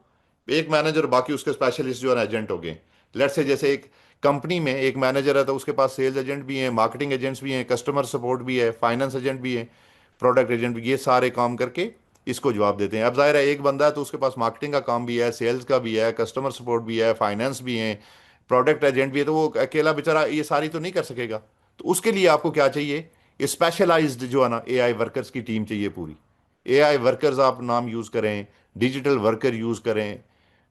ایک مینیجر، باقی اس کے اسپیشلسٹ جو ہے ایجنٹ ہو گئے. لیٹ سے جیسے ایک کمپنی میں ایک مینیجر ہے تو اس کے پاس سیلز ایجنٹ بھی ہیں، مارکیٹنگ ایجنٹس بھی ہیں، کسٹمر سپورٹ بھی ہے، فائنانس ایجنٹ بھی ہیں، پروڈکٹ ایجنٹ بھی، یہ سارے کام کر کے اس کو جواب دیتے ہیں. اب ظاہر ہے ایک بندہ ہے تو اس کے پاس مارکیٹنگ کا کام بھی ہے، سیلز کا بھی ہے، کسٹمر سپورٹ بھی ہے، فائنانس بھی ہے، پروڈکٹ ایجنٹ بھی ہے، تو وہ اکیلا بیچارہ یہ ساری تو نہیں کر سکے گا. تو اس کے لیے آپ کو کیا چاہیے، اسپیشلائزڈ جو ہے نا اے آئی ورکرز کی ٹیم چاہیے پوری. اے آئی ورکرز آپ نام یوز کریں، ڈیجیٹل ورکر یوز کریں،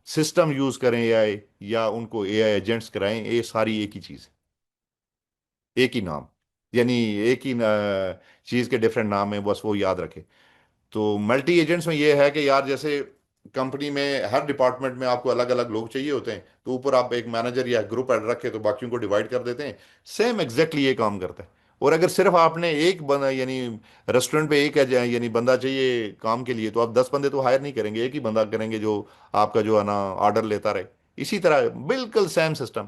سسٹم یوز کریں اے آئی، یا ان کو اے آئی ایجنٹس کرائیں، یہ ساری ایک ہی چیز ہے، ایک ہی نام. یعنی ایک ہی چیز کے ڈفرینٹ نام ہیں، بس وہ یاد رکھے. تو ملٹی ایجنٹس میں یہ ہے کہ یار جیسے کمپنی میں ہر ڈپارٹمنٹ میں آپ کو الگ الگ لوگ چاہیے ہوتے ہیں، تو اوپر آپ ایک مینیجر یا گروپ ایڈ رکھے تو باقیوں کو ڈیوائڈ کر دیتے ہیں. سیم ایگزیکٹلی یہ کام کرتا ہے. اور اگر صرف آپ نے ایک بندہ یعنی ریسٹورنٹ پہ ایک یعنی بندہ چاہیے کام کے لیے، تو آپ 10 بندے تو ہائر نہیں کریں گے، ایک ہی بندہ کریں گے جو آپ کا جو ہے نا آرڈر لیتا رہے. اسی طرح بالکل same system,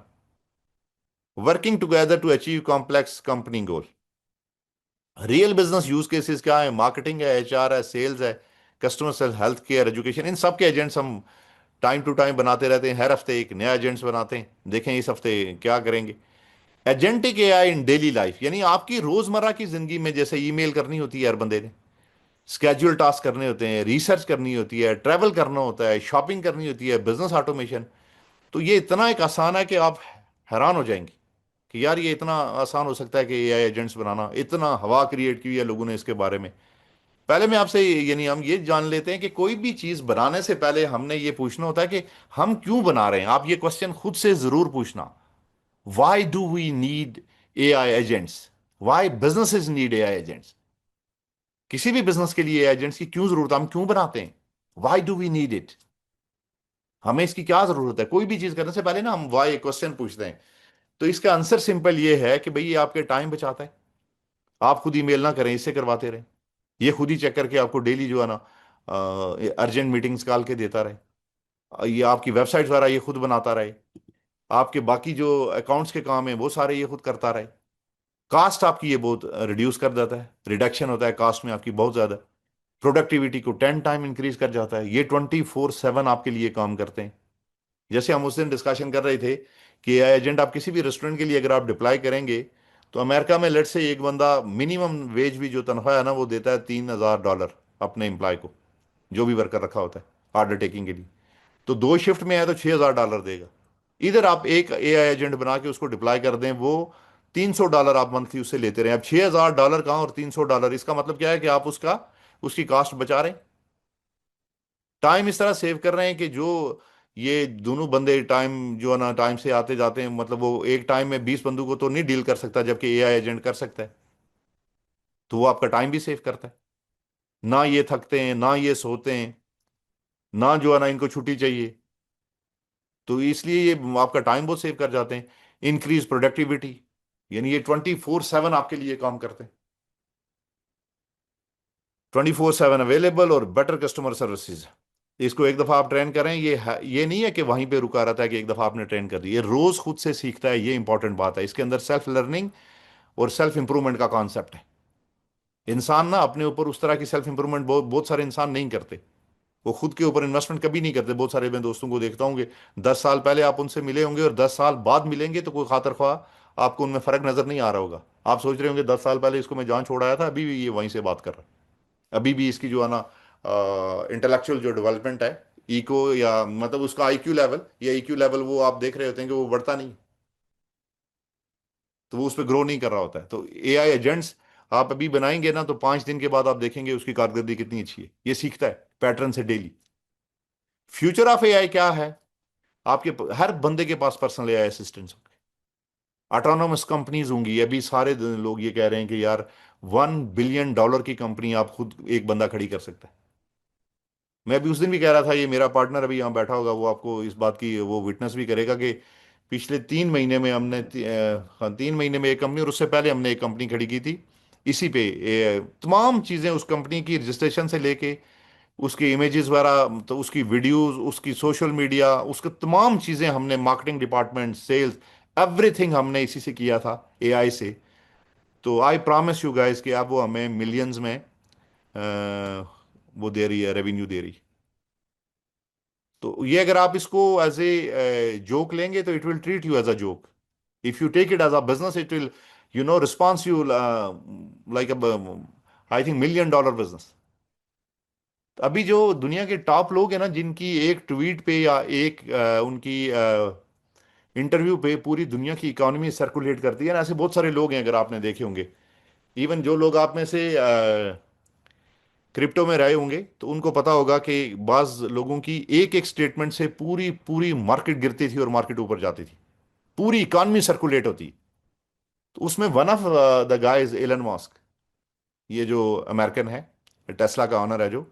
working together to achieve complex company goal. Real business use cases کیا ہے، مارکیٹنگ ہے، ایچ آر ہے، سیلز ہے، customer sale, health care, education, ان سب کے ایجنٹس ہم ٹائم ٹو ٹائم بناتے رہتے ہیں. ہر ہفتے ایک نیا ایجنٹس بناتے ہیں. دیکھیں اس ہفتے کیا کریں گے. ایجنٹک A I in daily life, یعنی آپ کی روزمرہ کی زندگی میں جیسے ای میل کرنی ہوتی ہے ہر بندے نے، اسکیجول ٹاسک کرنے ہوتے ہیں، ریسرچ کرنی ہوتی ہے، ٹریول کرنا ہوتا ہے، شاپنگ کرنی ہوتی ہے، بزنس آٹومیشن. تو یہ اتنا ایک آسان ہے کہ آپ حیران ہو جائیں گے کہ یار یہ اتنا آسان ہو سکتا ہے کہ اے آئی ایجنٹس بنانا. اتنا ہوا کریٹ کی ہے لوگوں نے اس کے بارے میں. پہلے میں آپ سے یعنی ہم یہ جان لیتے ہیں کہ کوئی بھی چیز بنانے سے پہلے ہم نے یہ پوچھنا ہوتا ہے کہ ہم کیوں بنا رہے ہیں. آپ یہ کوشچن خود سے ضرور پوچھنا. Why do we need A I agents? Why business need A I agents? کسی بھی بزنس کے لیے ایجنٹس کی کیوں ضرورت ہے، ہم کیوں بناتے ہیں؟ Why do we need it? ہمیں اس کی کیا ضرورت ہے؟ کوئی بھی چیز کرنے سے پہلے نا ہم وائی کوشچن پوچھتے ہیں. تو اس کا آنسر سمپل یہ ہے کہ بھئی یہ آپ کے ٹائم بچاتا ہے. آپ خود ای میل نہ کریں، اس سے کرواتے رہیں. یہ خود ہی چیک کر کے آپ کو ڈیلی جو ہے نا ارجنٹ میٹنگز کال کے دیتا رہے. یہ آپ کی ویب سائٹ وغیرہ یہ خود بناتا رہے. آپ کے باقی جو اکاؤنٹس کے کام ہیں وہ سارے یہ خود کرتا رہے. کاسٹ آپ کی یہ بہت ریڈیوس کر دیتا ہے، ریڈکشن ہوتا ہے کاسٹ میں آپ کی بہت زیادہ. پروڈکٹیوٹی کو 10 ٹائم انکریز کر جاتا ہے. یہ 24/7 آپ کے لیے کام کرتے ہیں. جیسے ہم اس دن ڈسکشن کر رہے تھے کہ ایجنٹ آپ کسی بھی ریسٹورنٹ کے لیے اگر آپ ڈپلائی کریں گے تو امریکہ میں لیٹ سے ایک بندہ منیمم ویج بھی جو تنخواہ ہے نا وہ دیتا ہے $3,000 اپنے امپلائی کو، جو بھی ورکر رکھا ہوتا ہے آرڈر ٹیکنگ کے لیے. تو 2 شفٹ میں ہے تو $6,000 دے گا. ادھر آپ ایک اے آئی ایجنٹ بنا کے اس کو ڈپلائی کر دیں، وہ $300 آپ منتھلی اس سے لیتے رہیں. اب $6,000 کہاں اور $300، اس کا مطلب کیا ہے کہ آپ اس کی کاسٹ بچا رہے ہیں. ٹائم اس طرح سیو کر رہے ہیں کہ جو یہ دونوں بندے ٹائم جو ہے نا ٹائم سے آتے جاتے ہیں، مطلب وہ ایک ٹائم میں 20 بندوں کو تو نہیں ڈیل کر سکتا، جبکہ اے آئی ایجنٹ کر سکتا ہے. تو وہ آپ کا ٹائم بھی سیو کرتا ہے. ना ये थकते हैं, ना ये सोते हैं, ना जो है ना इनको छुट्टी चाहिए। तो इसलिए ये आपका टाइम बहुत सेव कर जाते हैं। इंक्रीज प्रोडक्टिविटी, यानी ये 24/7 आपके लिए काम करते हैं, 24/7 अवेलेबल और बेटर कस्टमर सर्विसेज। इसको एक दफा आप ट्रेन करें, ये नहीं है कि वहीं पे रुका रहता है कि एक दफा आपने ट्रेन कर दी, ये रोज खुद से सीखता है। ये इंपॉर्टेंट बात है, इसके अंदर सेल्फ लर्निंग और सेल्फ इंप्रूवमेंट का कॉन्सेप्ट है। इंसान ना अपने ऊपर उस तरह की सेल्फ इंप्रूवमेंट बहुत बहुत सारे इंसान नहीं करते। वो खुद के ऊपर इन्वेस्टमेंट कभी नहीं करते। बहुत सारे मैं दोस्तों को देखता हूँ कि 10 साल पहले आप उनसे मिले होंगे और 10 साल बाद मिलेंगे तो कोई खातर ख्वाह आपको उनमें फर्क नजर नहीं आ रहा होगा। आप सोच रहे होंगे 10 साल पहले इसको मैं जान छोड़ाया था, अभी भी ये वहीं से बात कर रहा है। अभी भी इसकी जो है ना इंटेलेक्चुअल जो डेवलपमेंट है, इको या मतलब उसका आईक्यू लेवल या ईक्यू लेवल, वो आप देख रहे होते हैं कि वो बढ़ता नहीं। तो वो उस पर ग्रो नहीं कर रहा होता है। तो एआई एजेंट्स आप अभी बनाएंगे ना, तो 5 दिन के बाद आप देखेंगे उसकी कारकर्दगी कितनी अच्छी है। ये सीखता है पैटर्न से डेली। फ्यूचर ऑफ एआई क्या है? आपके हर बंदे के पास पर्सनल एआई असिस्टेंट्स होंगे, ऑटोनोमस कंपनीज होंगी। अभी सारे लोग ये कह रहे हैं कि यार $1 बिलियन की कंपनी आप खुद एक बंदा खड़ी कर सकता है। मैं अभी उस दिन भी कह रहा था, ये मेरा पार्टनर अभी यहाँ बैठा होगा, वो आपको इस बात की वो विटनेस भी करेगा कि पिछले 3 महीने में हमने हाँ 3 महीने में एक कंपनी, और उससे पहले हमने एक कंपनी खड़ी की थी इसी पे। तमाम चीज़ें उस कंपनी की रजिस्ट्रेशन से लेके उसके इमेजेस वगैरह, तो उसकी वीडियोस, उसकी सोशल मीडिया, उसके तमाम चीज़ें हमने, मार्केटिंग डिपार्टमेंट, सेल्स, एवरीथिंग हमने इसी से किया था, एआई से। तो आई प्रॉमिस यू गाइस कि अब वो हमें मिलियंस में वो दे रही है, रेवेन्यू दे रही है। तो ये अगर आप इसको एज ए जोक लेंगे तो it will treat you as a joke. If you take it as a business it will response you like I think $1 million business. अभी जो दुनिया के टॉप लोग हैं ना, जिनकी एक ट्वीट पे या एक उनकी इंटरव्यू पे पूरी दुनिया की इकोनॉमी सर्कुलेट करती है ना, ऐसे बहुत सारे लोग हैं अगर आपने देखे होंगे। इवन जो लोग आप में से क्रिप्टो में रहे होंगे तो उनको पता होगा कि बाज लोगों की एक एक स्टेटमेंट से पूरी पूरी मार्केट गिरती थी और मार्केट ऊपर जाती थी, पूरी इकॉनमी सर्कुलेट होती। तो उसमें one of the guys Elon Musk, ये जो अमेरिकन है, टेस्ला का ऑनर है जो,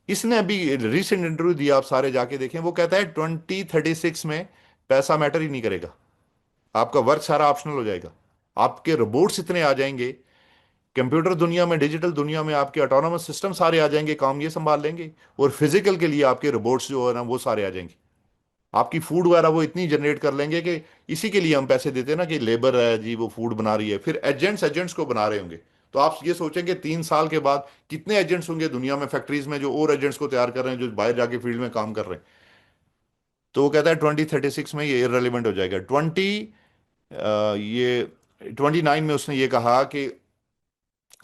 इसने अभी रिसेंट इंटरव्यू दिया, आप सारे जाके देखें। वो कहता है 2036 में पैसा मैटर ही नहीं करेगा, आपका वर्क सारा ऑप्शनल हो जाएगा। आपके रोबोट्स इतने आ जाएंगे, कंप्यूटर दुनिया में, डिजिटल दुनिया में आपके ऑटोनोमस सिस्टम सारे आ जाएंगे, काम ये संभाल लेंगे। और फिजिकल के लिए आपके रोबोट्स जो है ना वो सारे आ जाएंगे। आपकी फूड वगैरह वो इतनी जनरेट कर लेंगे कि इसी के लिए हम पैसे देते हैं ना कि लेबर है जी वो फूड बना रही है, फिर एजेंट्स एजेंट्स को बना रहे होंगे। तो आप ये सोचेंगे 3 साल के बाद कितने एजेंट्स होंगे दुनिया में, फैक्ट्रीज में, जो और एजेंट्स को तैयार कर रहे हैं, जो बाहर जाके फील्ड में काम कर रहे हैं। तो वो कहता है 2036 में ये इरेलीवेंट हो जाएगा। ये 29 में उसने ये कहा कि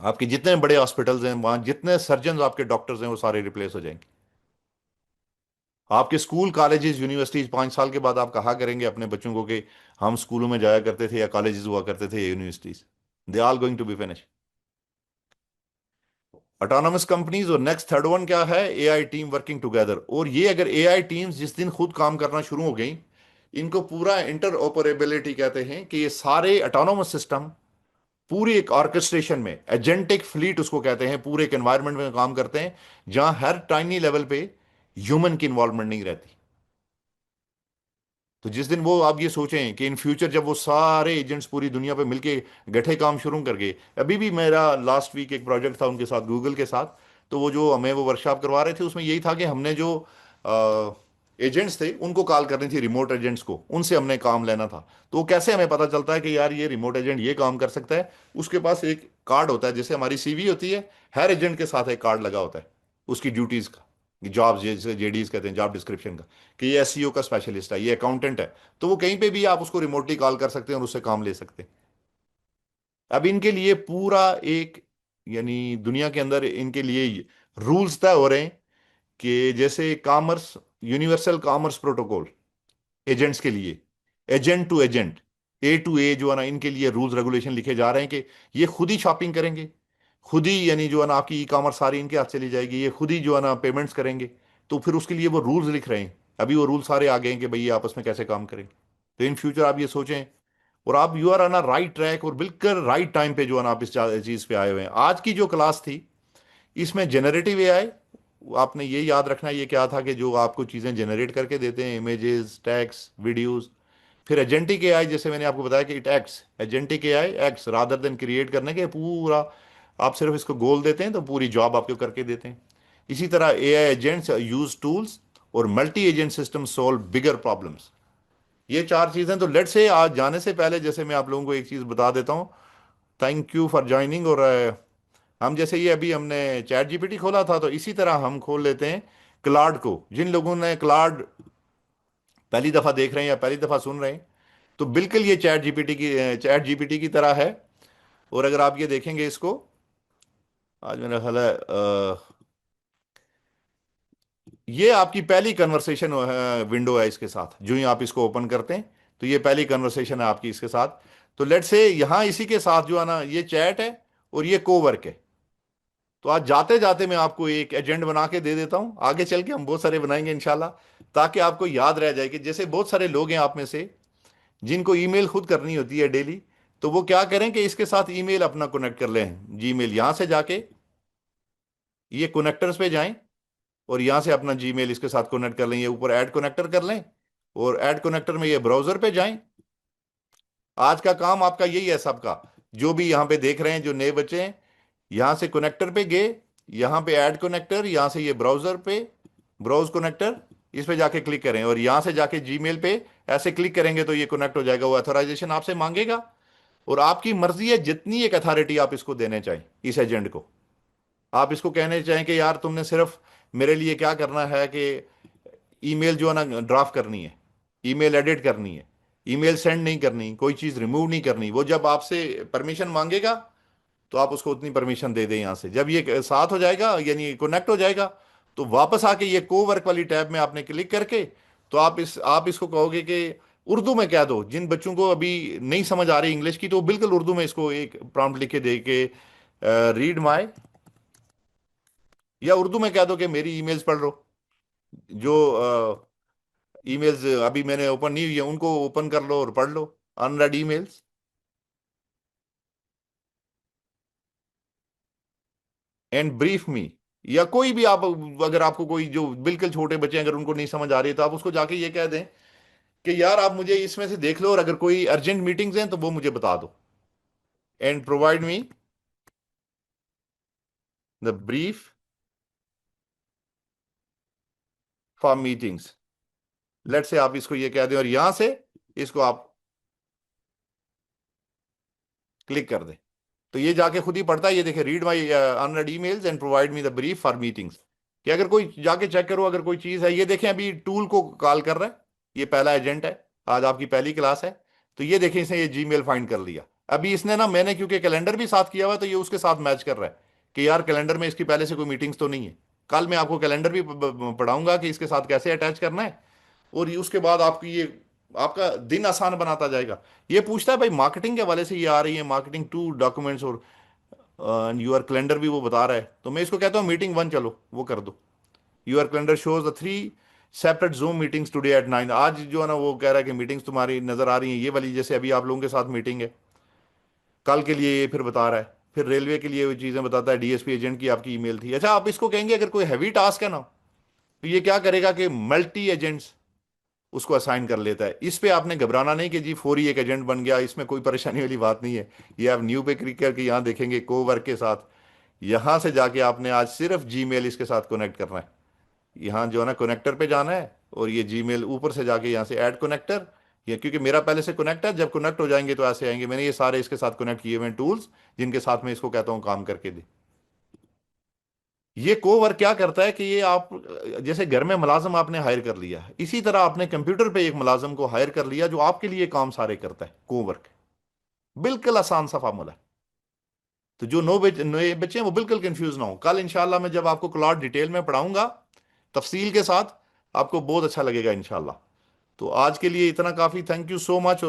आपके जितने बड़े हॉस्पिटल्स हैं वहां जितने सर्जन आपके डॉक्टर्स हैं वो सारे रिप्लेस हो जाएंगे। आपके स्कूल कॉलेजेस यूनिवर्सिटीज 5 साल के बाद आप कहा करेंगे अपने बच्चों को कि हम स्कूलों में जाया करते थे या कॉलेजेस हुआ करते थे या universities, they are going to be finish. Autonomous companies. और नेक्स्ट थर्ड वन क्या है? AI team working together. और ये अगर एआई टीम्स जिस दिन खुद काम करना शुरू हो गई, इनको पूरा इंटर ऑपरेबिलिटी कहते हैं कि ये सारे ऑटोनोमस सिस्टम पूरी एक ऑर्केस्ट्रेशन में, एजेंटिक फ्लीट उसको कहते हैं, पूरे एक एनवायरनमेंट में काम करते हैं जहां हर टाइनी लेवल पे ह्यूमन की इन्वॉल्वमेंट नहीं रहती। तो जिस दिन वो, आप ये सोचें कि इन फ्यूचर जब वो सारे एजेंट्स पूरी दुनिया पे मिलके गठे काम शुरू कर गए। अभी भी मेरा लास्ट वीक एक प्रोजेक्ट था उनके साथ, गूगल के साथ। तो वो जो हमें वो वर्कशॉप करवा रहे थे उसमें यही था कि हमने जो एजेंट्स थे उनको कॉल करनी थी, रिमोट एजेंट्स को, उनसे हमने काम लेना था। तो वो कैसे हमें पता चलता है कि यार ये रिमोट एजेंट ये काम कर सकता है? उसके पास एक कार्ड होता है, जैसे हमारी सीवी होती है, हर एजेंट के साथ एक कार्ड लगा होता है उसकी ड्यूटीज का, जॉब जैसे जेडीज कहते हैं, जॉब डिस्क्रिप्शन का, कि ये एसईओ का स्पेशलिस्ट है, ये अकाउंटेंट है। तो वो कहीं पे भी आप उसको रिमोटली कॉल कर सकते हैं और उससे काम ले सकते हैं। अब इनके लिए पूरा एक, यानी दुनिया के अंदर इनके लिए रूल्स तय हो रहे हैं कि जैसे commerce, universal commerce protocol agents के लिए, agent to agent, A to A जो है ना, इनके लिए रूल्स रेगुलेशन लिखे जा रहे हैं कि ये खुद ही शॉपिंग करेंगे, खुद ही, यानी जो है ना आपकी ई कॉमर्स सारी इनके हाथ चली जाएगी, ये खुद ही जो है ना पेमेंट्स करेंगे। तो फिर उसके लिए वो रूल्स लिख रहे हैं। अभी वो रूल्स सारे आ गए हैं कि भाई ये आपस में कैसे काम करें। तो इन फ्यूचर आप ये सोचें, और आप you are on right track और बिल्कुल राइट टाइम पे जो है ना आप इस चीज पे आए हुए हैं। आज की जो क्लास थी, اس میں جنریٹو اے آئی، آپ نے یہ یاد رکھنا یہ کیا تھا کہ جو آپ کو چیزیں جنریٹ کر کے دیتے ہیں، امیجز، ٹیکس، ویڈیوز. پھر ایجنٹک اے آئی، جیسے میں نے آپ کو بتایا کہ it X, agentic A I X rather than create کرنے کے پورا، آپ صرف اس کو گول دیتے ہیں تو پوری جاب آپ کو کر کے دیتے ہیں. اسی طرح اے آئی ایجنٹس یوز ٹولز اور ملٹی ایجنٹ سسٹم سولو بگر پرابلمس. یہ چار چیزیں. تو لیٹ سے آج جانے سے پہلے جیسے میں آپ لوگوں کو ایک چیز بتا دیتا ہوں. Thank you for joining. اور ہم جیسے یہ ابھی ہم نے چیٹ جی پی ٹی کھولا تھا، تو اسی طرح ہم کھول لیتے ہیں کلاڈ کو. جن لوگوں نے کلاڈ پہلی دفعہ دیکھ رہے ہیں یا پہلی دفعہ سن رہے ہیں، تو بالکل یہ چیٹ جی پی ٹی کی طرح ہے. اور اگر آپ یہ دیکھیں گے اس کو، آج میرا خیال ہے یہ آپ کی پہلی کنورسیشن ونڈو ہے اس کے ساتھ. جو ہی آپ اس کو اوپن کرتے ہیں تو یہ پہلی کنورسیشن ہے آپ کی اس کے ساتھ. تو لیٹ سے یہاں اسی کے ساتھ جو ہے نا یہ چیٹ ہے اور یہ کو ورک ہے. تو آج جاتے جاتے میں آپ کو ایک ایجنٹ بنا کے دے دیتا ہوں. آگے چل کے ہم بہت سارے بنائیں گے انشاءاللہ، تاکہ آپ کو یاد رہ جائے کہ جیسے بہت سارے لوگ ہیں آپ میں سے جن کو ای میل خود کرنی ہوتی ہے ڈیلی. تو وہ کیا کریں کہ اس کے ساتھ ای میل اپنا کنیکٹ کر لیں. جی میل یہاں سے جا کے یہ کنیکٹرز پہ جائیں اور یہاں سے اپنا جی میل اس کے ساتھ کنیکٹ کر لیں. یہ اوپر ایڈ کنیکٹر کر لیں اور ایڈ کنیکٹر میں یہ براؤزر پہ جائیں. آج کا کام آپ کا یہی ہے سب کا. جو بھی یہاں پہ دیکھ رہے ہیں جو نئے بچے ہیں، یہاں سے کنیکٹر پہ گئے، یہاں پہ ایڈ کنیکٹر، یہاں سے یہ براؤزر پہ براؤز کنیکٹر، اس پہ جا کے کلک کریں اور یہاں سے جا کے جی میل پہ ایسے کلک کریں گے تو یہ کنیکٹ ہو جائے گا. وہ اتھورائزیشن آپ سے مانگے گا اور آپ کی مرضی ہے جتنی ایک اتھارٹی آپ اس کو دینے چاہیں اس ایجنٹ کو. آپ اس کو کہنے چاہیں کہ یار تم نے صرف میرے لیے کیا کرنا ہے کہ ای میل جو ہے نا ڈرافٹ کرنی ہے، ای میل ایڈٹ کرنی ہے، ای میل سینڈ نہیں کرنی، کوئی چیز ریموو نہیں کرنی. وہ جب آپ سے پرمیشن مانگے گا تو آپ اس کو اتنی پرمیشن دے دیں. یہاں سے جب یہ ساتھ ہو جائے گا یعنی کنیکٹ ہو جائے گا تو واپس آ کے یہ کو ورک والی ٹیب میں آپ نے کلک کر کے تو آپ اس کو کہو گے کہ اردو میں کہہ دو. جن بچوں کو ابھی نہیں سمجھ آ رہی انگلش کی تو وہ بالکل اردو میں اس کو ایک پرامپٹ لکھ کے دے کہ ریڈ مائی، یا اردو میں کہہ دو کہ میری ای میلز پڑھ لو. جو ای میلز ابھی میں نے اوپن نہیں ہوئی ہیں ان کو اوپن کر لو اور پڑھ لو. Unread emails and brief me. یا کوئی بھی آپ، اگر آپ کو کوئی جو بالکل چھوٹے بچے ہیں اگر ان کو نہیں سمجھ آ رہی ہے تو آپ اس کو جا کے یہ کہہ دیں کہ یار آپ مجھے اس میں سے دیکھ لو اور اگر کوئی ارجنٹ میٹنگز ہیں تو وہ مجھے بتا دو. And provide me the brief for meetings. Late سے آپ اس کو یہ کہہ دیں اور یہاں سے اس کو آپ کلک کر دیں تو یہ جا کے خود ہی پڑھتا ہے. یہ دیکھیں read my unread emails and provide me the brief for meetings. کہ اگر کوئی جا کے چیک کرو اگر کوئی چیز ہے. یہ دیکھیں ابھی ٹول کو کال کر رہا ہے، یہ پہلا ایجنٹ ہے، آج آپ کی پہلی کلاس ہے. تو یہ دیکھیں اس نے یہ جی میل فائنڈ کر لیا. ابھی اس نے نا، میں نے کیونکہ کیلنڈر بھی ساتھ کیا ہوا تو یہ اس کے ساتھ میچ کر رہا ہے کہ یار کیلنڈر میں اس کی پہلے سے کوئی میٹنگز تو نہیں ہے. کل میں آپ کو کیلنڈر بھی پڑھاؤں گا کہ اس کے ساتھ کیسے اٹیچ کرنا ہے اور اس کے بعد آپ کی یہ آپ کا دن آسان بناتا جائے گا. یہ پوچھتا ہے بھائی مارکیٹنگ کے حوالے سے یہ آ رہی ہے مارکیٹنگ ٹو ڈاکومنٹس اور یور کیلنڈر بھی وہ بتا رہا ہے. تو میں اس کو کہتا ہوں میٹنگ 1 چلو وہ کر دو. Your calendar shows the 3 separate Zoom meetings today at 9. آج جو ہے نا وہ کہہ رہا ہے کہ میٹنگس تمہاری نظر آ رہی ہیں یہ والی، جیسے ابھی آپ لوگوں کے ساتھ میٹنگ ہے. کل کے لیے یہ پھر بتا رہا ہے. پھر ریلوے کے لیے وہ چیزیں بتاتا ہے، ڈی ایس پی ایجنٹ کی آپ کی ای میل تھی. اچھا آپ اس کو کہیں گے اگر کوئی ہیوی ٹاسک ہے نا تو یہ کیا کرے گا کہ ملٹی ایجنٹس اس کو اسائن کر لیتا ہے. اس پہ آپ نے گھبرانا نہیں کہ جی فوری ایک ایجنٹ بن گیا، اس میں کوئی پریشانی والی بات نہیں ہے. یہ آپ نیو پہ کلک کر کے یہاں دیکھیں گے کو ورک کے ساتھ. یہاں سے جا کے آپ نے آج صرف جی میل اس کے ساتھ کنیکٹ کرنا ہے. یہاں جو ہے نا کنیکٹر پہ جانا ہے اور یہ جی میل اوپر سے جا کے یہاں سے ایڈ کنیکٹر. یہ کیونکہ میرا پہلے سے کنیکٹ ہے، جب کنیکٹ ہو جائیں گے تو ایسے آئیں گے. میں نے یہ سارے اس کے ساتھ کنیکٹ کیے ہوئے ہیں ٹولز جن کے ساتھ میں اس کو کہتا ہوں کام کر کے دے. یہ کو ورک کیا کرتا ہے کہ یہ آپ جیسے گھر میں ملازم آپ نے ہائر کر لیا، اسی طرح آپ نے کمپیوٹر پہ ایک ملازم کو ہائر کر لیا جو آپ کے لیے کام سارے کرتا ہے. کو ورک بالکل آسان سا فارمولا ہے. تو جو نئے بچے ہیں وہ بالکل کنفیوز نہ ہو. کل انشاءاللہ میں جب آپ کو کلاٹ ڈیٹیل میں پڑھاؤں گا تفصیل کے ساتھ، آپ کو بہت اچھا لگے گا انشاءاللہ. تو آج کے لیے اتنا کافی. Thank you so much.